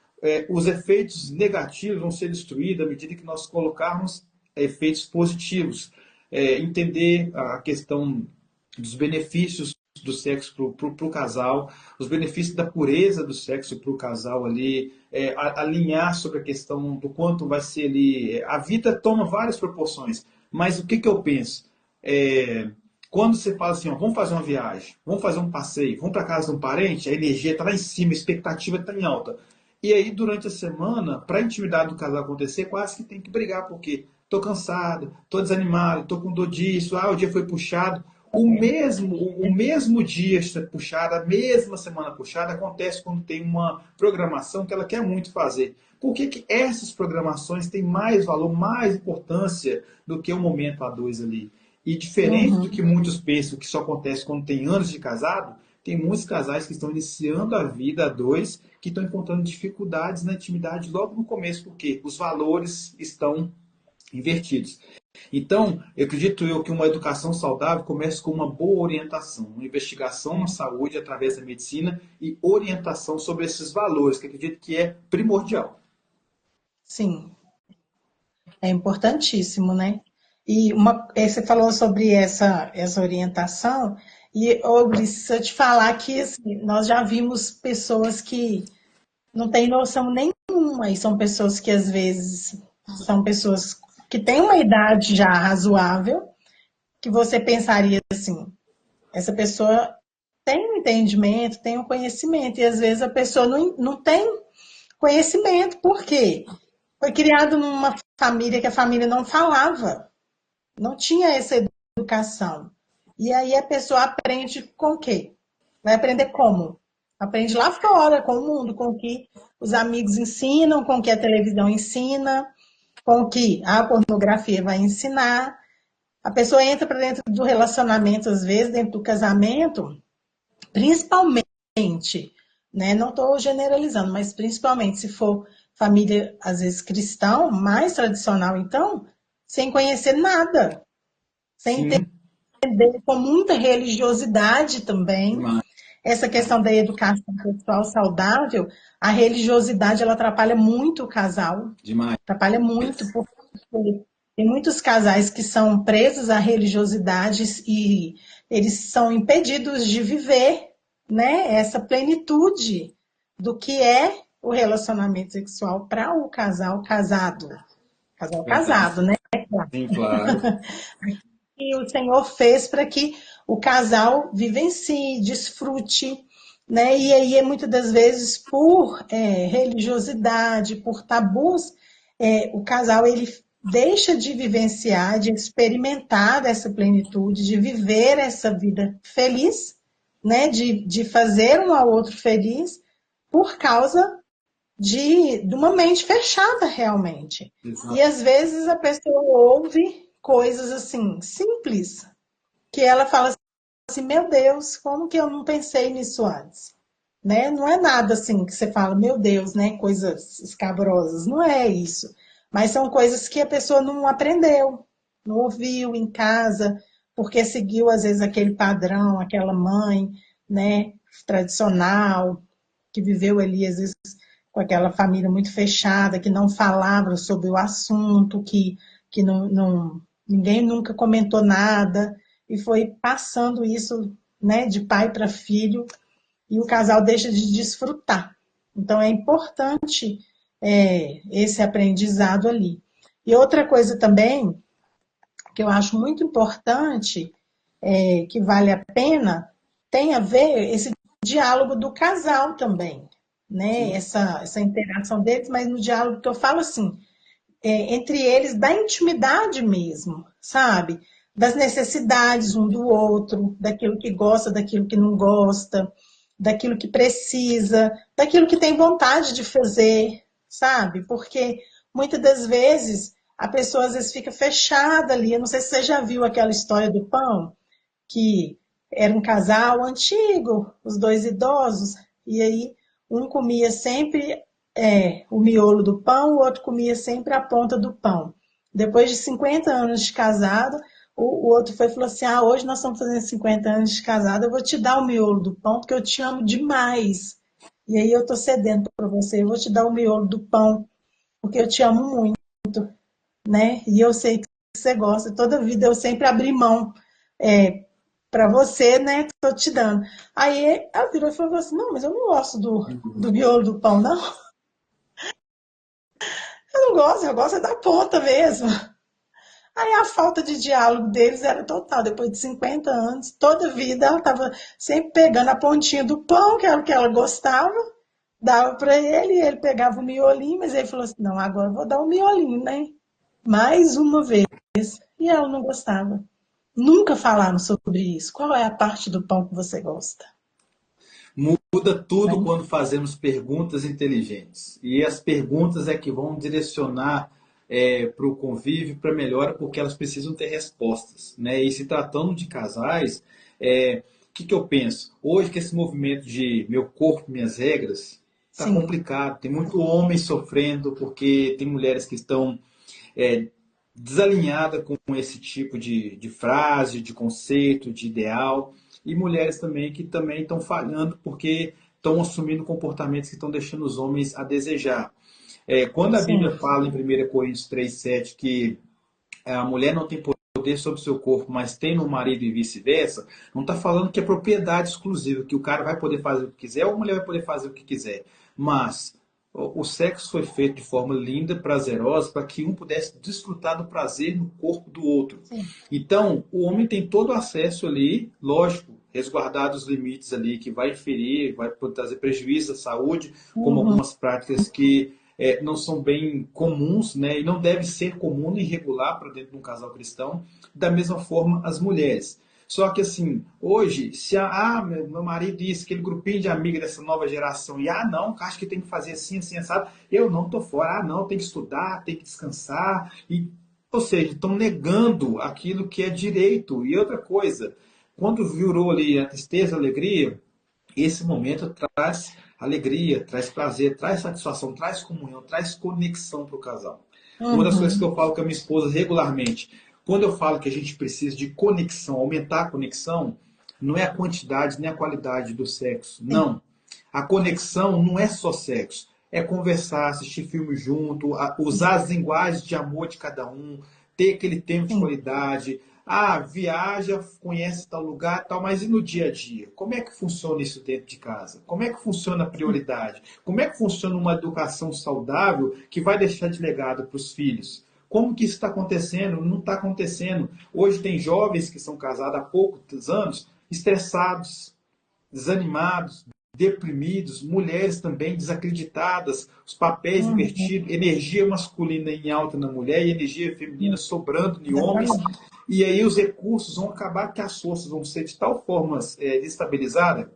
os efeitos negativos vão ser destruídos à medida que nós colocarmos efeitos positivos. Entender a questão dos benefícios do sexo para o casal, os benefícios da pureza do sexo para o casal ali, alinhar sobre a questão do quanto vai ser ali. A vida toma várias proporções, mas o que, que eu penso? Quando você fala assim, ó, vamos fazer uma viagem, vamos fazer um passeio, vamos para casa de um parente, a energia está lá em cima, a expectativa está em alta. E aí, durante a semana, para a intimidade do casal acontecer, quase que tem que brigar, porque tô cansado, tô desanimado, tô com dor disso, o dia foi puxado. O mesmo dia puxado, a mesma semana puxada, acontece quando tem uma programação que ela quer muito fazer. Por que que essas programações têm mais valor, mais importância do que o momento a dois ali? E diferente do Uhum. que muitos pensam que só acontece quando tem anos de casado, tem muitos casais que estão iniciando a vida a dois, que estão encontrando dificuldades na intimidade logo no começo, porque os valores estão invertidos. Então, eu acredito que uma educação saudável começa com uma boa orientação, uma investigação na saúde através da medicina e orientação sobre esses valores, que eu acredito que é primordial. Sim, é importantíssimo, né? Você falou sobre essa orientação, e ô, Ulisses, se eu te falar que assim, nós já vimos pessoas que não têm noção nenhuma, e são pessoas que às vezes são pessoas que têm uma idade já razoável, que você pensaria assim, essa pessoa tem um entendimento, tem um conhecimento, e às vezes a pessoa não tem conhecimento, por quê? Foi criado numa família que a família não falava, não tinha essa educação. E aí a pessoa aprende com o quê? Vai aprender como? Aprende lá fora, com o mundo, com o que os amigos ensinam, com o que a televisão ensina, com o que a pornografia vai ensinar. A pessoa entra para dentro do relacionamento, às vezes, dentro do casamento, principalmente, né? Não estou generalizando, mas principalmente se for família, às vezes, cristão, mais tradicional, então, sem conhecer nada, sem Sim, entender, com muita religiosidade também. demais, Essa questão da educação sexual saudável, a religiosidade ela atrapalha muito o casal, demais. atrapalha muito, porque tem muitos casais que são presos a religiosidades e eles são impedidos de viver, né, essa plenitude do que é o relacionamento sexual para o casal casado. Casal Verdade. casado, né? Sim, claro. Que o Senhor fez para que o casal vivencie, desfrute, né? E aí, muitas das vezes, por religiosidade, por tabus, o casal ele deixa de vivenciar, de experimentar essa plenitude, de viver essa vida feliz, né? De fazer um ao outro feliz, por causa de uma mente fechada realmente. E Exato. às vezes a pessoa ouve coisas assim, simples, que ela fala assim, meu Deus, como que eu não pensei nisso antes? Né? Não é nada assim que você fala, meu Deus, né? Coisas escabrosas, não é isso. Mas são coisas que a pessoa não aprendeu, não ouviu em casa, porque seguiu às vezes aquele padrão, aquela mãe, né, tradicional, que viveu ali às vezes com aquela família muito fechada, que não falava sobre o assunto, que ninguém nunca comentou nada, e foi passando isso, né, de pai para filho, e o casal deixa de desfrutar. Então é importante esse aprendizado ali. E outra coisa também que eu acho muito importante, que vale a pena, tem a ver esse diálogo do casal também, né? Sim, Essa interação deles, mas no diálogo que eu falo assim, entre eles da intimidade mesmo, sabe? Das necessidades um do outro, daquilo que gosta, daquilo que não gosta, daquilo que precisa, daquilo que tem vontade de fazer, sabe? Porque muitas das vezes a pessoa às vezes fica fechada ali. Eu não sei se você já viu aquela história do pão, que era um casal antigo, os dois idosos, e aí um comia sempre o miolo do pão, o outro comia sempre a ponta do pão. Depois de 50 anos de casado, o outro foi e falou assim: ah, hoje nós estamos fazendo 50 anos de casado, eu vou te dar o miolo do pão, porque eu te amo demais. E aí eu estou cedendo para você, eu vou te dar o miolo do pão, porque eu te amo muito, né? E eu sei que você gosta, toda vida eu sempre abri mão para você, né? Tô te dando. Aí ela virou e falou assim: não, mas eu não gosto do miolo do pão, não. Eu não gosto, eu gosto é da ponta mesmo. Aí a falta de diálogo deles era total. Depois de 50 anos, toda vida ela estava sempre pegando a pontinha do pão, que era o que ela gostava, dava para ele, e ele pegava o miolinho, mas ele falou assim: não, agora eu vou dar o miolinho, né? Mais uma vez. E ela não gostava. Nunca falaram sobre isso. Qual é a parte do pão que você gosta? Muda tudo Né? quando fazemos perguntas inteligentes. E as perguntas é que vão direcionar para o convívio, para a melhora, porque elas precisam ter respostas. Né? E se tratando de casais, o que eu penso? Hoje que esse movimento de meu corpo, minhas regras, está Sim. complicado. Tem muito homem sofrendo porque tem mulheres que estão é, desalinhada com esse tipo de frase, de conceito, de ideal, e mulheres também que também estão falhando porque estão assumindo comportamentos que estão deixando os homens a desejar. Quando a Bíblia Sim. fala em 1 Coríntios 3,7 que a mulher não tem poder sobre o seu corpo, mas tem no marido e vice-versa, não está falando que é propriedade exclusiva, que o cara vai poder fazer o que quiser ou a mulher vai poder fazer o que quiser. Mas o sexo foi feito de forma linda, prazerosa, para que um pudesse desfrutar do prazer no corpo do outro. Sim. Então, o homem tem todo o acesso ali, lógico, resguardados os limites ali, que vai inferir, vai trazer prejuízo à saúde, como Uhum. algumas práticas que não são bem comuns, né, e não deve ser comum nem regular para dentro de um casal cristão, da mesma forma as mulheres. Só que assim, hoje, se meu marido disse, aquele grupinho de amigos dessa nova geração, e não, acho que tem que fazer assim, assim, assado, eu não tô fora, não, tem que estudar, tem que descansar, ou seja, estão negando aquilo que é direito. E outra coisa, quando virou ali a tristeza, a alegria, esse momento traz alegria, traz prazer, traz satisfação, traz comunhão, traz conexão para o casal. Uma das coisas que Uhum. eu falo com a minha esposa regularmente, quando eu falo que a gente precisa de conexão, aumentar a conexão, não é a quantidade nem a qualidade do sexo, Sim. não. A conexão não é só sexo, é conversar, assistir filme junto, usar as linguagens de amor de cada um, ter aquele tempo de Sim. qualidade, viaja, conhece tal lugar, tal, mas e no dia a dia? Como é que funciona isso dentro de casa? Como é que funciona a prioridade? Como é que funciona uma educação saudável que vai deixar de legado para os filhos? Como que isso está acontecendo? Não está acontecendo. Hoje tem jovens que são casados há poucos anos, estressados, desanimados, deprimidos, mulheres também desacreditadas, os papéis Uhum. invertidos, energia masculina em alta na mulher e energia feminina sobrando em homens. Exatamente. E aí os recursos vão acabar que as forças vão ser de tal forma desestabilizadas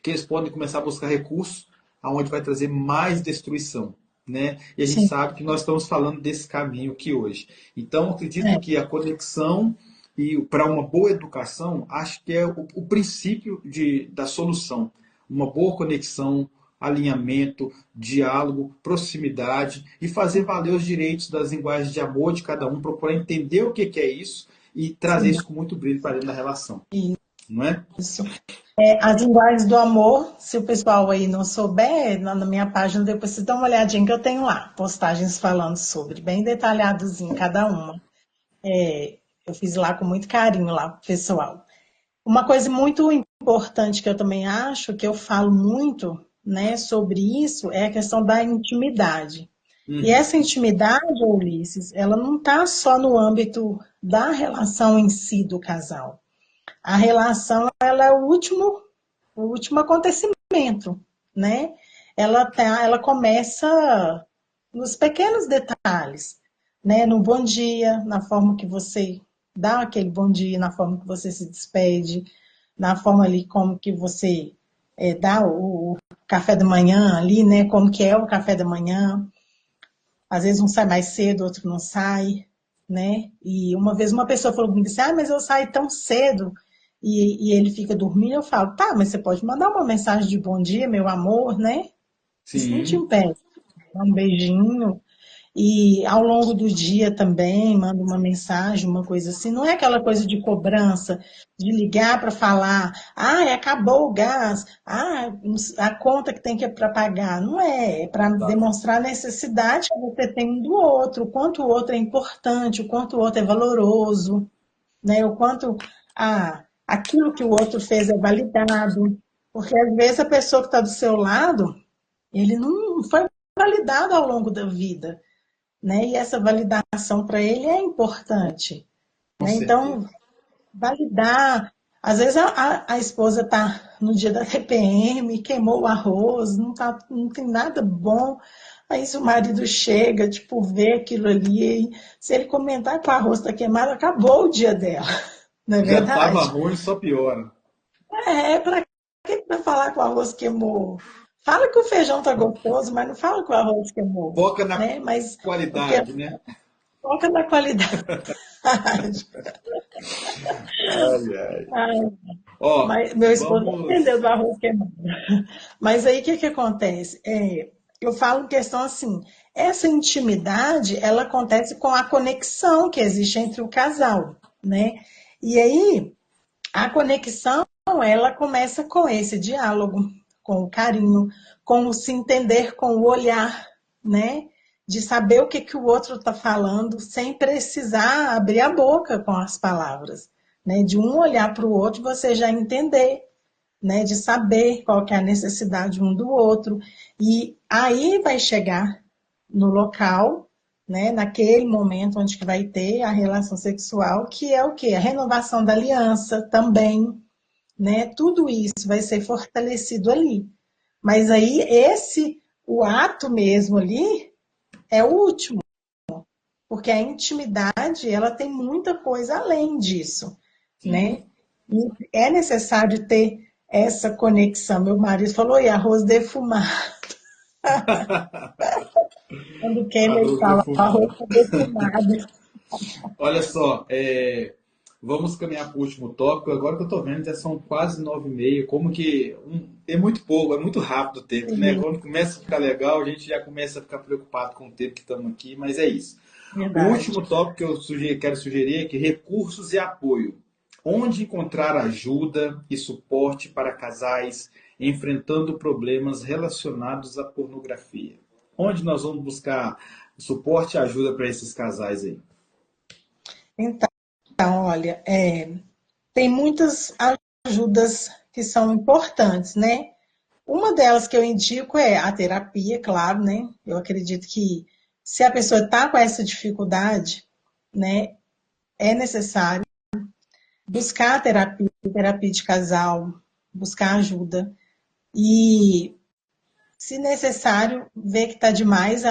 que eles podem começar a buscar recursos aonde vai trazer mais destruição. Né? E a gente Sim. sabe que nós estamos falando desse caminho aqui hoje. Então, acredito É. que a conexão e para uma boa educação, acho que é o princípio da solução. Uma boa conexão, alinhamento, diálogo, proximidade e fazer valer os direitos das linguagens de amor de cada um, procurar entender o que é isso e trazer Sim. isso com muito brilho para dentro da relação, não é? Isso. As linguagens do amor, se o pessoal aí não souber, na minha página, depois vocês dão uma olhadinha que eu tenho lá, postagens falando sobre, bem detalhadozinho cada uma. Eu fiz lá com muito carinho lá pro pessoal. Uma coisa muito importante que eu também acho, que eu falo muito, né, sobre isso, é a questão da intimidade. E Uhum. essa intimidade, Ulisses, ela não está só no âmbito da relação em si do casal. A relação, ela é o último acontecimento, né? Ela começa nos pequenos detalhes. né? No bom dia, na forma que você dá aquele bom dia, na forma que você se despede, na forma ali como que você dá o café da manhã ali, né? Como que é o café da manhã. Às vezes um sai mais cedo, outro não sai, né? E uma vez uma pessoa falou comigo assim, mas eu saio tão cedo e ele fica dormindo. Eu falo, tá, mas você pode mandar uma mensagem de bom dia, meu amor, né? Isso não te Sim, impede. Dá um beijinho, e ao longo do dia também, manda uma mensagem, uma coisa assim. Não é aquela coisa de cobrança, de ligar para falar, acabou o gás, a conta que tem que para pagar. Não é, é para tá. demonstrar a necessidade que você tem um do outro, o quanto o outro é importante, o quanto o outro é valoroso, né? O quanto aquilo que o outro fez é validado. Porque às vezes a pessoa que está do seu lado, ele não foi validado ao longo da vida, né? E essa validação para ele é importante, Com né? Então, certeza. validar. Às vezes a esposa está no dia da TPM, queimou o arroz, não tem nada bom. Aí se o marido chega, tipo, vê aquilo ali, se ele comentar que o arroz está queimado, acabou o dia dela, não é Já tava verdade? ruim, só piora. Para que vai falar que o arroz queimou? Fala que o feijão tá gostoso, mas não fala que o arroz queimou, Foca na né? Mas o que qualidade, né? foca na qualidade. Ai, ai. Ai, Ó, mas meu esposo não entendeu vamos. do arroz queimado. Mas aí o que que acontece? Eu falo questão assim, essa intimidade, ela acontece com a conexão que existe entre o casal, né? E aí, a conexão, ela começa com esse diálogo, com o carinho, com o se entender com o olhar, né? De saber o que, que o outro está falando sem precisar abrir a boca com as palavras, né? De um olhar para o outro, você já entender, né? De saber qual que é a necessidade um do outro. E aí vai chegar no local, né? Naquele momento onde que vai ter a relação sexual, que é o quê? A renovação da aliança também, né? Tudo isso vai ser fortalecido ali. Mas aí o ato mesmo ali, é o último, porque a intimidade, ela tem muita coisa além disso, né? Sim. E é necessário ter essa conexão. Meu marido falou, e arroz defumado. Quando queima, ele Arroz fala, arroz defumado. tá defumado. Olha só, vamos caminhar para o último tópico. Agora que eu estou vendo, já são quase 9h30. Como que é muito pouco, é muito rápido o tempo, né? Sim, Quando começa a ficar legal, a gente já começa a ficar preocupado com o tempo que estamos aqui, mas é isso. O verdade. último tópico que eu quero sugerir é que recursos e apoio. Onde encontrar ajuda e suporte para casais enfrentando problemas relacionados à pornografia? Onde nós vamos buscar suporte e ajuda para esses casais aí? Então, olha, tem muitas ajudas que são importantes, né? Uma delas que eu indico é a terapia, claro, né? Eu acredito que se a pessoa está com essa dificuldade, né, é necessário buscar a terapia, terapia de casal, buscar ajuda e, se necessário, ver que está demais,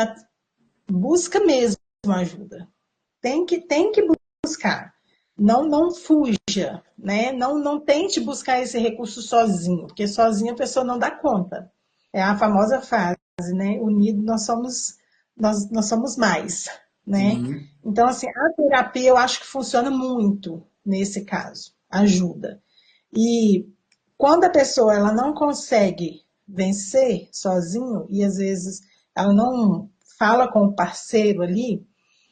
busca mesmo ajuda. Tem que buscar. Não fuja, né? Não tente buscar esse recurso sozinho, porque sozinho a pessoa não dá conta. É a famosa frase, né? Unidos nós somos mais, né? Sim, Então, assim, a terapia eu acho que funciona muito nesse caso, ajuda. E quando a pessoa ela não consegue vencer sozinho e às vezes ela não fala com o parceiro ali,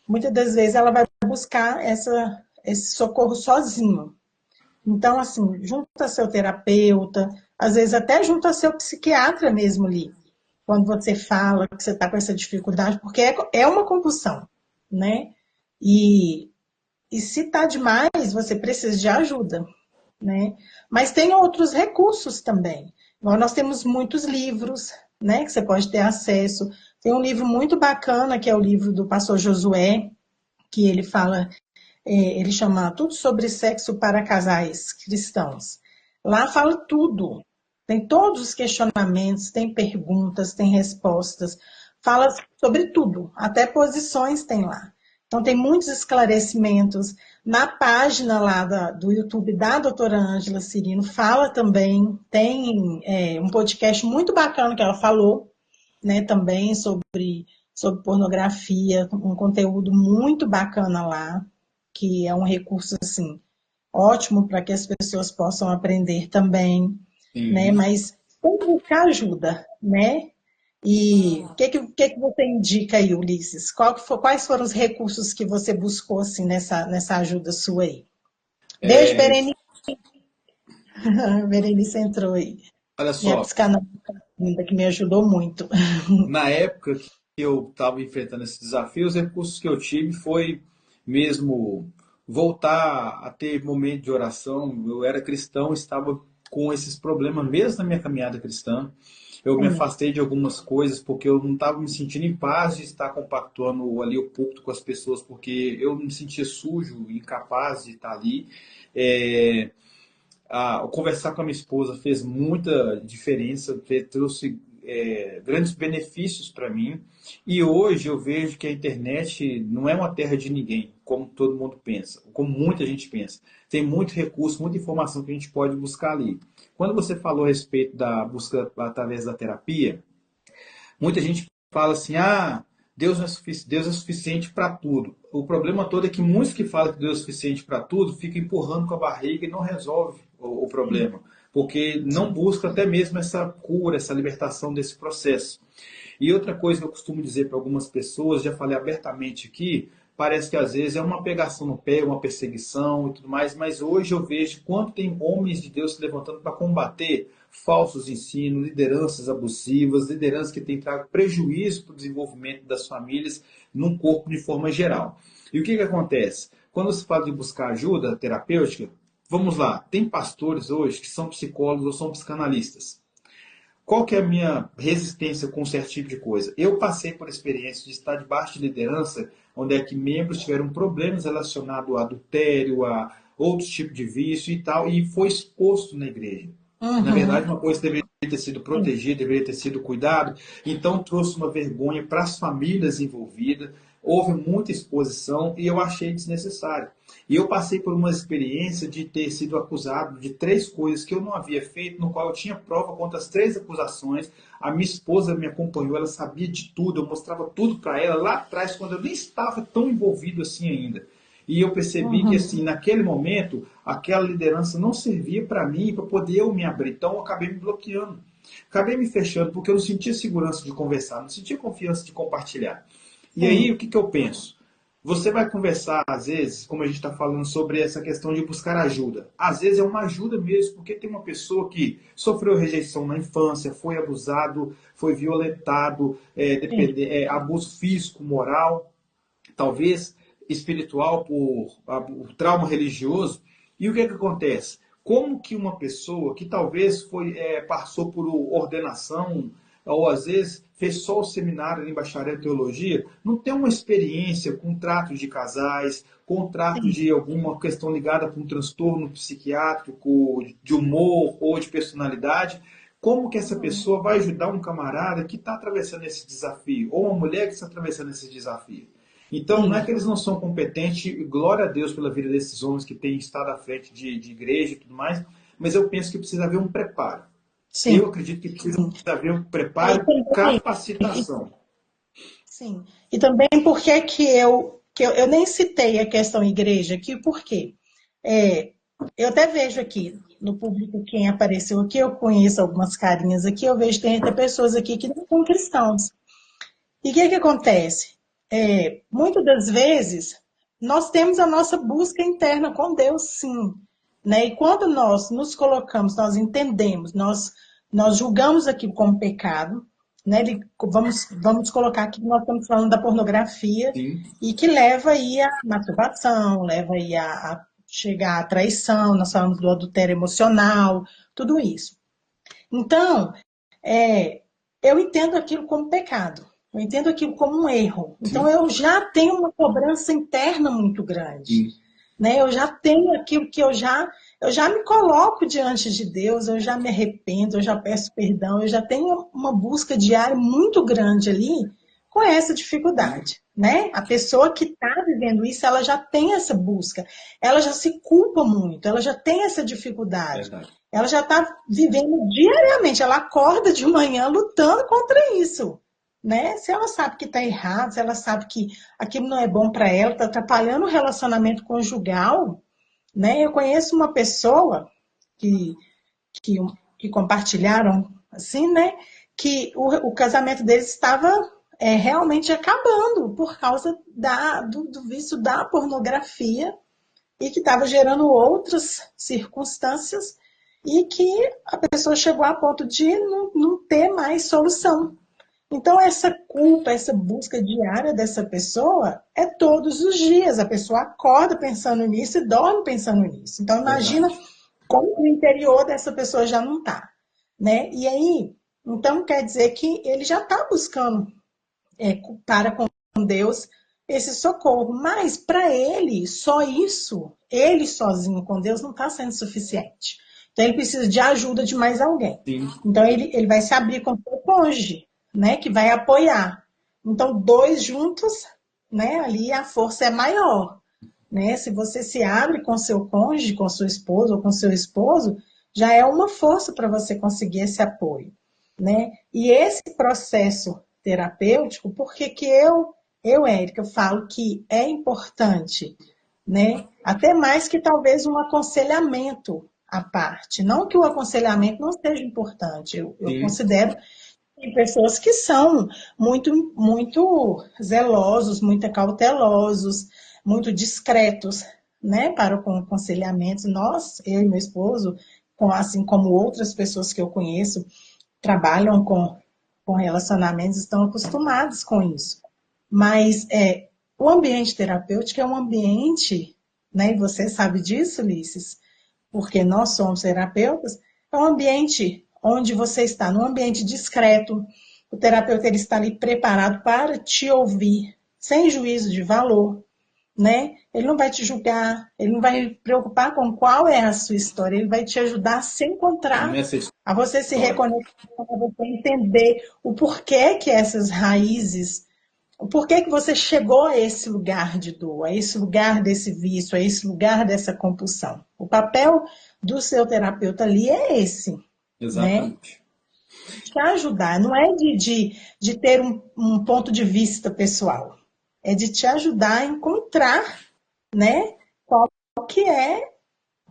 muitas das vezes ela vai buscar esse socorro sozinho. Então, assim, junta seu terapeuta, às vezes até junta seu psiquiatra mesmo ali, quando você fala que você está com essa dificuldade, porque é uma compulsão, né? E, e se está demais, você precisa de ajuda, né? Mas tem outros recursos também. Nós temos muitos livros, né, que você pode ter acesso. Tem um livro muito bacana, que é o livro do pastor Josué, que ele fala, ele chama Tudo sobre Sexo para Casais Cristãos. Lá fala tudo. Tem todos os questionamentos, tem perguntas, tem respostas, fala sobre tudo, até posições tem lá. Então, tem muitos esclarecimentos. Na página lá do YouTube da doutora Ângela Cirino, fala também, tem um podcast muito bacana que ela falou, né, também sobre pornografia, um conteúdo muito bacana lá, que é um recurso, assim, ótimo para que as pessoas possam aprender também, né, Sim. mas tem que buscar ajuda, né? E o que que você indica aí, Ulisses? Quais foram os recursos que você buscou assim, nessa ajuda sua aí? Beijo, É, Berenice. Berenice entrou aí. olha Minha só, psicanalista linda, que me ajudou muito. na época que eu estava enfrentando esse desafio, os recursos que eu tive foi mesmo voltar a ter momento de oração. Eu era cristão, estava com esses problemas mesmo na minha caminhada cristã. Eu me Sim. afastei de algumas coisas porque eu não estava me sentindo em paz de estar compactuando ali o púlpito com as pessoas, porque eu me sentia sujo, incapaz de estar ali. É, conversar com a minha esposa fez muita diferença, trouxe grandes benefícios para mim. E hoje eu vejo que a internet não é uma terra de ninguém, como todo mundo pensa, como muita gente pensa. Tem muito recurso, muita informação que a gente pode buscar ali. Quando você falou a respeito da busca através da terapia, muita gente fala assim: ah, Deus é suficiente para tudo. O problema todo é que muitos que falam que Deus é suficiente para tudo ficam empurrando com a barriga e não resolve o problema, porque não busca até mesmo essa cura, essa libertação desse processo. E outra coisa que eu costumo dizer para algumas pessoas, já falei abertamente aqui, parece que às vezes é uma pegação no pé, uma perseguição e tudo mais, mas hoje eu vejo quanto tem homens de Deus se levantando para combater falsos ensinos, lideranças abusivas, lideranças que têm trago prejuízo para o desenvolvimento das famílias num corpo de forma geral. E o que acontece? Quando se fala de buscar ajuda terapêutica, vamos lá, tem pastores hoje que são psicólogos ou são psicanalistas. Qual que é a minha resistência com certo tipo de coisa? Eu passei por experiência de estar debaixo de liderança onde é que membros tiveram problemas relacionados a adultério, a outros tipos de vício e tal, e foi exposto na igreja. Na verdade, Uhum. uma coisa deveria ter sido Sim. protegida, deveria ter sido cuidado, então trouxe uma vergonha para as famílias envolvidas, houve muita exposição e eu achei desnecessário. E eu passei por uma experiência de ter sido acusado de 3 coisas que eu não havia feito, no qual eu tinha prova contra as 3 acusações. A minha esposa me acompanhou, ela sabia de tudo, eu mostrava tudo para ela lá atrás, quando eu nem estava tão envolvido assim ainda. E eu percebi que, Uhum. assim, naquele momento, aquela liderança não servia para mim, para poder eu me abrir. Então, eu acabei me bloqueando. Acabei me fechando, porque eu não sentia segurança de conversar, não sentia confiança de compartilhar. E aí, o Sim. que eu penso? Você vai conversar, às vezes, como a gente está falando sobre essa questão de buscar ajuda. Às vezes é uma ajuda mesmo, porque tem uma pessoa que sofreu rejeição na infância, foi abusado, foi violentado, Sim. abuso físico, moral, talvez espiritual por trauma religioso. E o que acontece? Como que uma pessoa que talvez passou por ordenação, ou às vezes fez só o seminário em bacharel em teologia, não tem uma experiência com tratos de casais, com tratos Sim. de alguma questão ligada com um transtorno psiquiátrico, de humor ou de personalidade, como que essa pessoa vai ajudar um camarada que está atravessando esse desafio, ou uma mulher que está atravessando esse desafio? Então, não é Sim. que eles não são competentes, e glória a Deus pela vida desses homens que têm estado à frente de igreja e tudo mais, mas eu penso que precisa haver um preparo. Sim. Eu acredito que precisa haver um Aí preparo, também, capacitação. sim. E também por que que eu nem citei a questão igreja aqui, por quê? É, eu até vejo aqui no público quem apareceu aqui, eu conheço algumas carinhas aqui, eu vejo que tem até pessoas aqui que não são cristãos. E o que que acontece? Muitas das vezes, nós temos a nossa busca interna com Deus, sim. Né? E quando nós nos colocamos, nós entendemos, nós julgamos aquilo como pecado, né? Vamos colocar aqui que nós estamos falando da pornografia, Sim. e que leva aí a masturbação, leva aí a chegar à traição, nós falamos do adultério emocional, tudo isso. Então, é, eu entendo aquilo como pecado, eu entendo aquilo como um erro. Então, Sim. eu já tenho uma cobrança interna muito grande. Sim. Né? Eu já tenho aquilo que eu já me coloco diante de Deus, eu já me arrependo, eu já peço perdão, eu já tenho uma busca diária muito grande ali com essa dificuldade, né? A pessoa que está vivendo isso, ela já tem essa busca, ela já se culpa muito, ela já tem essa dificuldade, Verdade. ela já está vivendo diariamente, ela acorda de manhã lutando contra isso, né? Se ela sabe que está errado, se ela sabe que aquilo não é bom para ela, está atrapalhando o relacionamento conjugal, né? Eu conheço uma pessoa que, que, que compartilharam assim, né? Que o casamento deles estava realmente acabando por causa do vício da pornografia e que estava gerando outras circunstâncias e que a pessoa chegou a ponto de não ter mais solução. Então, essa culpa, essa busca diária dessa pessoa é todos os dias. A pessoa acorda pensando nisso e dorme pensando nisso. Então, imagina Verdade. como o interior dessa pessoa já não está, né? E aí, então quer dizer que ele já está buscando para com Deus esse socorro, mas para ele, só isso, ele sozinho com Deus não está sendo suficiente. Então ele precisa de ajuda de mais alguém. Sim. Então ele vai se abrir com o seu cônjuge, né, que vai apoiar. Então dois juntos, né, ali a força é maior, né? Se você se abre com seu cônjuge, com sua esposa ou com seu esposo, já é uma força para você conseguir esse apoio, né? E esse processo terapêutico, por que que Érica, eu falo que é importante, né? Até mais que talvez um aconselhamento à parte. Não que o aconselhamento não seja importante, eu Sim. considero que tem pessoas que são muito zelosos, muito cautelosos, muito discretos, né, para com aconselhamentos. Nós, eu e meu esposo, assim como outras pessoas que eu conheço, trabalham com relacionamentos, estão acostumados com isso. Mas o ambiente terapêutico é um ambiente, né, e você sabe disso, Ulisses, porque nós somos terapeutas, é um ambiente onde você está, num ambiente discreto, o terapeuta ele está ali preparado para te ouvir, sem juízo de valor, né? Ele não vai te julgar, ele não vai preocupar com qual é a sua história, ele vai te ajudar a se encontrar, Nessa a você se história. reconectar, a você entender o porquê que essas raízes, o porquê que você chegou a esse lugar de dor, a esse lugar desse vício, a esse lugar dessa compulsão. O papel do seu terapeuta ali é esse, né? Exatamente. Te ajudar, não é de ter um ponto de vista pessoal, é de te ajudar a encontrar, né, qual que é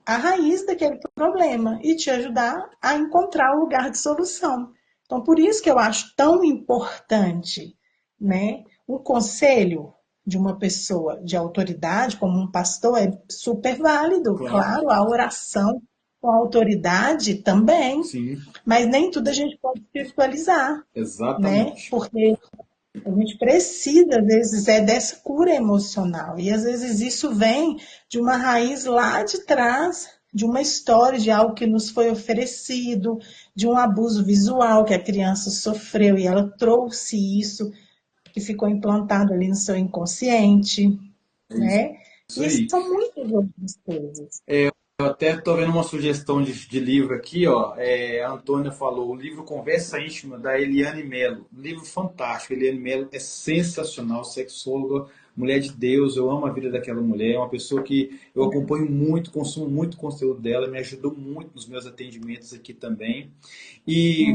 a raiz daquele problema e te ajudar a encontrar o lugar de solução. Então, por isso que eu acho tão importante, né, um conselho de uma pessoa de autoridade, como um pastor, é super válido, Claro. claro, a oração com a autoridade também, Sim. mas nem tudo a gente pode espiritualizar, né? Exatamente. Porque a gente precisa, às vezes, dessa cura emocional. E às vezes isso vem de uma raiz lá de trás, de uma história, de algo que nos foi oferecido, de um abuso visual que a criança sofreu e ela trouxe isso, que ficou implantado ali no seu inconsciente, É né? isso E aí. são muitas outras coisas. Eu até estou vendo uma sugestão de livro aqui, ó. A Antônia falou, o livro Conversa Íntima, da Eliane Melo. Um livro fantástico. Eliane Melo é sensacional, sexóloga, mulher de Deus. Eu amo a vida daquela mulher. É uma pessoa que eu acompanho muito, consumo muito conteúdo dela, me ajudou muito nos meus atendimentos aqui também. E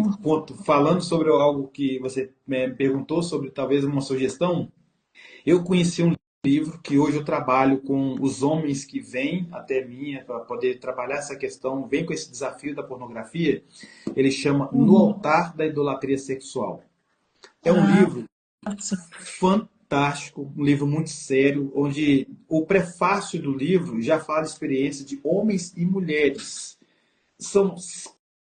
falando sobre algo que você me perguntou sobre talvez uma sugestão, eu conheci um livro que hoje eu trabalho com os homens que vêm até mim para poder trabalhar essa questão, vem com esse desafio da pornografia. Ele chama No Altar da Idolatria Sexual. É um Ah, livro sim. fantástico, um livro muito sério, onde o prefácio do livro já fala de experiência de homens e mulheres. São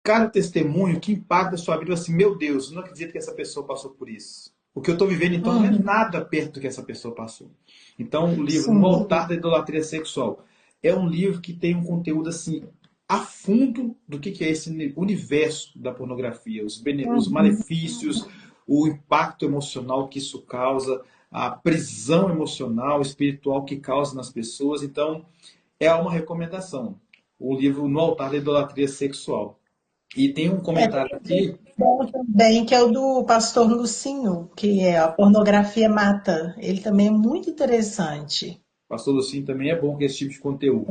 cada testemunho que impacta a sua vida assim, meu Deus, não acredito que essa pessoa passou por isso. O que eu estou vivendo, então, não é nada perto do que essa pessoa passou. Então, o livro No Sim. Altar da Idolatria Sexual é um livro que tem um conteúdo assim a fundo do que é esse universo da pornografia, os malefícios, o impacto emocional que isso causa, a prisão emocional, espiritual que causa nas pessoas. Então, é uma recomendação. O livro No Altar da Idolatria Sexual. E tem um comentário aqui, Bom também, que é o do pastor Lucinho, que é a pornografia mata. Ele também é muito interessante. pastor Lucinho também é bom com esse tipo de conteúdo.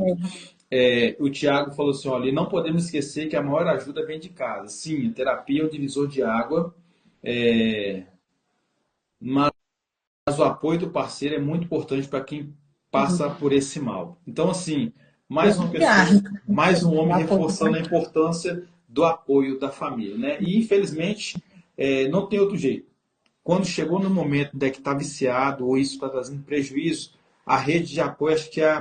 O Tiago falou assim, olha, e não podemos esquecer que a maior ajuda vem de casa. Sim, a terapia é o divisor de água, é, mas o apoio do parceiro é muito importante para quem passa por esse mal. Então, assim, mais uma pessoa, mais um homem reforçando a importância do apoio da família, né? E, infelizmente, não tem outro jeito. Quando chegou no momento de que está viciado ou isso está trazendo prejuízo, a rede de apoio acho que é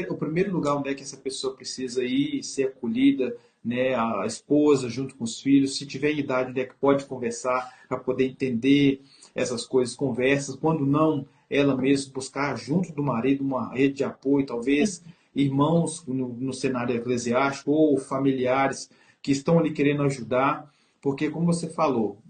o primeiro lugar onde é que essa pessoa precisa ir, ser acolhida, né, a esposa junto com os filhos, se tiver idade onde é que pode conversar para poder entender essas coisas, conversas, quando não, ela mesma buscar junto do marido uma rede de apoio, talvez irmãos no cenário eclesiástico ou familiares que estão ali querendo ajudar, porque como você falou,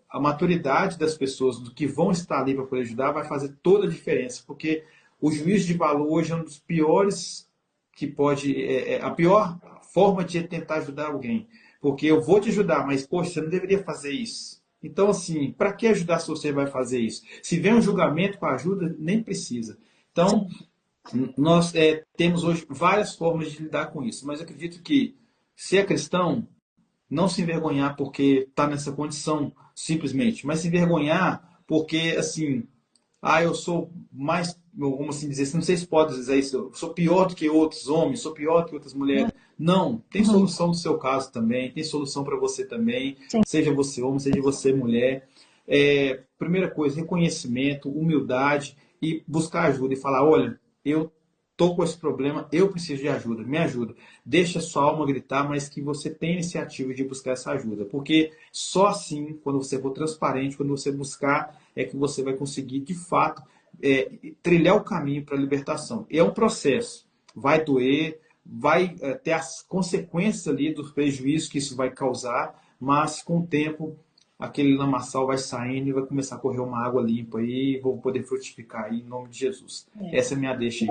a maturidade das pessoas, do que vão estar ali para poder ajudar, vai fazer toda a diferença, porque o juízo de valor hoje é um dos piores que pode, a pior forma de tentar ajudar alguém, porque eu vou te ajudar, mas poxa, você não deveria fazer isso. Então, assim, para que ajudar se você vai fazer isso? Se vem um julgamento com a ajuda, nem precisa. Então, nós temos hoje várias formas de lidar com isso, mas eu acredito que se é cristão, não se envergonhar porque está nessa condição, simplesmente, mas se envergonhar porque, assim, eu sou mais, como assim dizer, não sei se pode dizer isso, eu sou pior do que outros homens, sou pior do que outras mulheres. Não, tem Uhum. solução no seu caso também, tem solução para você também, Sim. seja você homem, seja você mulher. Primeira coisa, reconhecimento, humildade e buscar ajuda e falar, olha, eu tô com esse problema, eu preciso de ajuda, me ajuda. Deixa sua alma gritar, mas que você tenha iniciativa de buscar essa ajuda, porque só assim, quando você for transparente, quando você buscar, é que você vai conseguir, de fato, trilhar o caminho para a libertação. E é um processo, vai doer, vai ter as consequências ali dos prejuízos que isso vai causar, mas com o tempo aquele lamaçal vai saindo e vai começar a correr uma água limpa aí e vou poder frutificar aí em nome de Jesus. Essa é a minha deixa aí.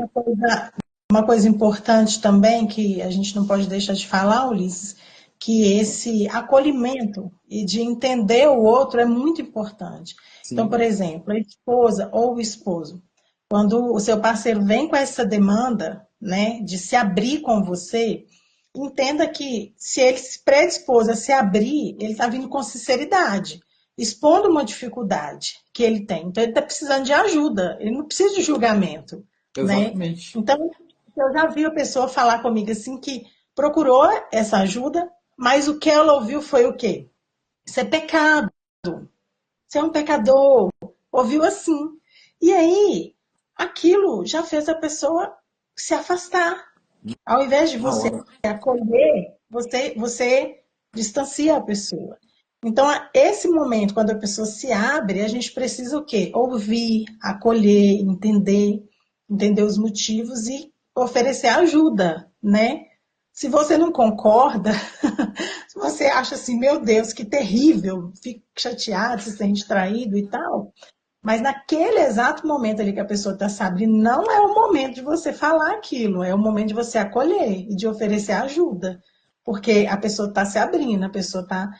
Uma coisa importante também que a gente não pode deixar de falar, Ulisses, que esse acolhimento e de entender o outro é muito importante. Então, por Sim, exemplo, a esposa ou o esposo, quando o seu parceiro vem com essa demanda, né, de se abrir com você, entenda que se ele se predispôs a se abrir, ele está vindo com sinceridade, expondo uma dificuldade que ele tem. Então, ele está precisando de ajuda, ele não precisa de julgamento, né? exatamente. Então, eu já vi a pessoa falar comigo assim que procurou essa ajuda, mas o que ela ouviu foi o quê? Isso é pecado, você é um pecador. Ouviu assim. E aí, aquilo já fez a pessoa se afastar. Ao invés de Na você hora. acolher, você distancia a pessoa. Então, esse momento, quando a pessoa se abre, a gente precisa o quê? Ouvir, acolher, entender os motivos e oferecer ajuda, né? Se você não concorda, se você acha assim, meu Deus, que terrível, fica chateado, se sente traído e tal, mas naquele exato momento ali que a pessoa está se abrindo, não é o momento de você falar aquilo, é o momento de você acolher e de oferecer ajuda. Porque a pessoa está se abrindo, a pessoa está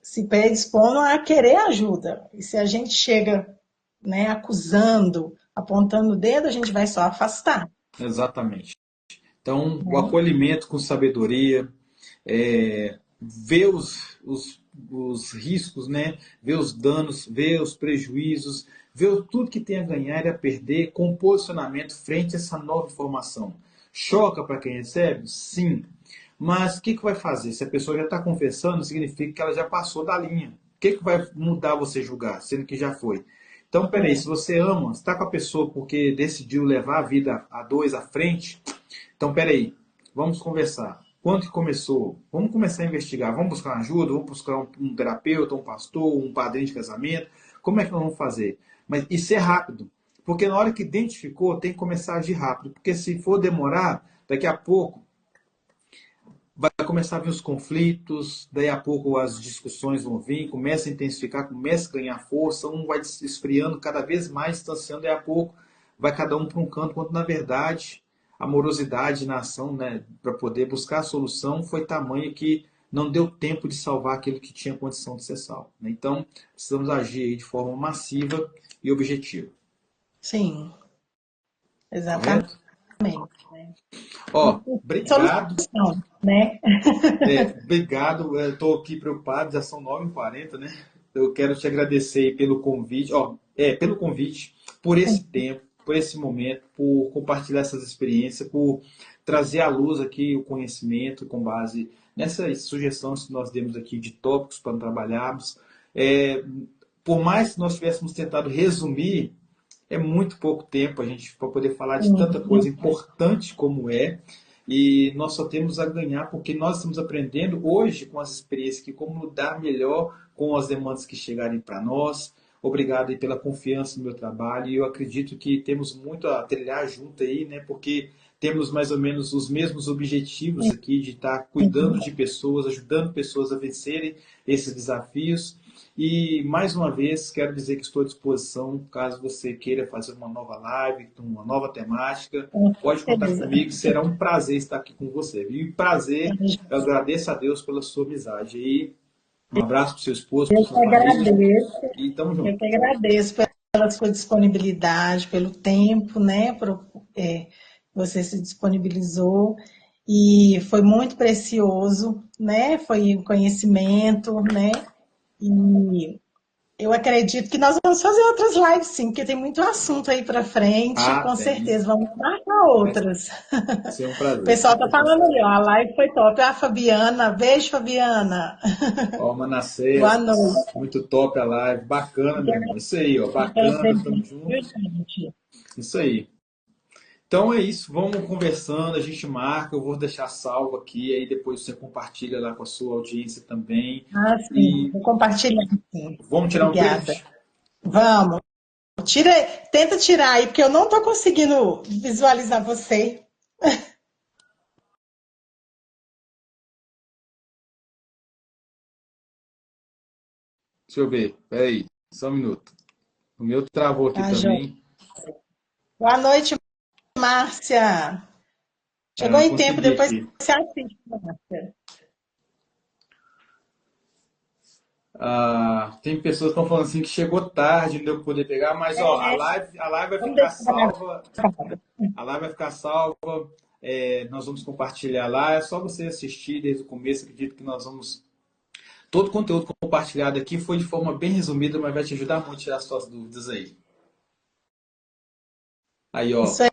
se predispondo a querer ajuda. E se a gente chega, né, acusando, apontando o dedo, a gente vai só afastar. Exatamente. Então, o Né? acolhimento com sabedoria, ver os riscos, né? Ver os danos, ver os prejuízos, ver tudo que tem a ganhar e a perder com posicionamento frente a essa nova informação. Choca para quem recebe? Sim. Mas o que vai fazer? Se a pessoa já está confessando, significa que ela já passou da linha. O que vai mudar você julgar, sendo que já foi? Então, peraí, se você ama, está com a pessoa porque decidiu levar a vida a dois à frente, então, peraí, vamos conversar. Quando que começou? Vamos começar a investigar. Vamos buscar uma ajuda, vamos buscar um terapeuta, um pastor, um padrinho de casamento. Como é que nós vamos fazer? Mas isso é rápido. Porque na hora que identificou, tem que começar a agir rápido. Porque se for demorar, daqui a pouco vai começar a vir os conflitos, daí a pouco as discussões vão vir, começa a intensificar, começa a ganhar força, um vai se esfriando cada vez mais, distanciando, daí a pouco vai cada um para um canto, quando na verdade a morosidade na ação, né, para poder buscar a solução foi tamanha que não deu tempo de salvar aquilo que tinha condição de ser salvo, né? Então, precisamos agir aí de forma massiva e objetiva. Sim, exatamente. Correto? Ó, obrigado. Solução, né? Obrigado. Estou aqui preocupado, já são 9h40, né? Eu quero te agradecer pelo convite, pelo convite, por esse tempo, por esse momento, por compartilhar essas experiências, por trazer à luz aqui o conhecimento com base nessas sugestões que nós demos aqui de tópicos para trabalharmos. Por mais que nós tivéssemos tentado resumir, é muito pouco tempo a gente para poder falar de tanta coisa importante como é. E nós só temos a ganhar porque nós estamos aprendendo hoje com as experiências que como dar melhor com as demandas que chegarem para nós. Obrigado aí pela confiança no meu trabalho e eu acredito que temos muito a trilhar junto aí, né? Porque temos mais ou menos os mesmos objetivos aqui de estar cuidando de pessoas, ajudando pessoas a vencerem esses desafios. E mais uma vez quero dizer que estou à disposição caso você queira fazer uma nova live, uma nova temática. Pode contar comigo, será um prazer estar aqui com você. E prazer, eu agradeço a Deus pela sua amizade. E um abraço para o seu esposo, para Eu sua que família. agradeço. E tamo junto. Eu que agradeço pela sua disponibilidade, pelo tempo, né? Você se disponibilizou e foi muito precioso, né? Foi um conhecimento, né? E eu acredito que nós vamos fazer outras lives, sim, porque tem muito assunto aí para frente, com Tem. certeza. Vamos marcar outras. Vai ser um O prazer. pessoal tá falando ali, ó, a live foi top. Ah, Fabiana, beijo, Fabiana. Ó, Manassés, Boa noite. muito top a live, bacana, meu irmão. Isso aí, ó, bacana, estamos juntos. Isso aí. Então é isso, vamos conversando, a gente marca, eu vou deixar salvo aqui, aí depois você compartilha lá com a sua audiência também. Ah, sim, vou compartilhar. Sim. Vamos tirar Obrigada. um print? Vamos. Tenta tirar aí, porque eu não estou conseguindo visualizar você. Deixa eu ver, peraí, só um minuto. O meu travou aqui também. Boa noite, Márcia. Chegou em tempo, depois aqui. você assiste, Márcia. Tem pessoas que estão falando assim que chegou tarde, não deu para poder pegar, mas ó, a live vai ficar salva. A live vai ficar salva. Nós vamos compartilhar lá. É só você assistir desde o começo. Acredito que nós vamos. Todo o conteúdo compartilhado aqui foi de forma bem resumida, mas vai te ajudar muito a tirar as suas dúvidas aí. Aí, ó. Isso aí.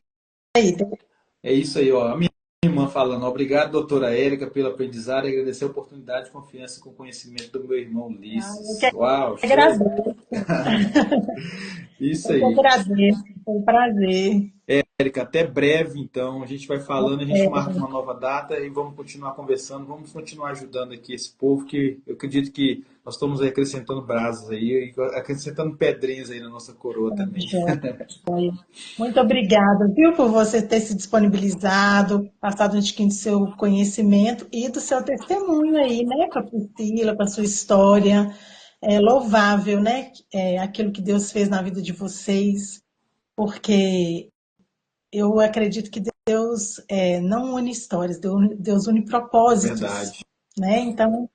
É isso aí, ó. A minha irmã falando, obrigado, doutora Érica, pelo aprendizado e agradecer a oportunidade e confiança com o conhecimento do meu irmão Ulisses. Uau, show. Agradeço. Isso aí. Eu agradeço, foi um prazer. Érica, até breve, então. A gente vai falando, a gente marca uma nova data e vamos continuar conversando, vamos continuar ajudando aqui esse povo, que eu acredito que nós estamos aí acrescentando brasas aí, acrescentando pedrinhas aí na nossa coroa também. Muito obrigada, viu, por você ter se disponibilizado, passado um tiquinho do seu conhecimento e do seu testemunho aí, né, com a Priscila, com a sua história. É louvável, né, aquilo que Deus fez na vida de vocês, porque eu acredito que Deus não une histórias, Deus une propósitos. Verdade. Né? Então,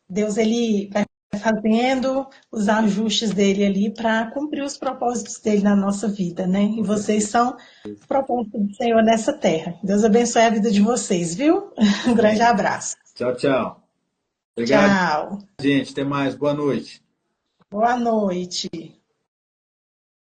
Deus ele vai fazendo os ajustes dele ali para cumprir os propósitos dele na nossa vida, né? E vocês são o propósito do Senhor nessa terra. Deus abençoe a vida de vocês, viu? Um grande abraço. Tchau, tchau. Obrigado. Tchau. Gente, até mais. Boa noite. Boa noite.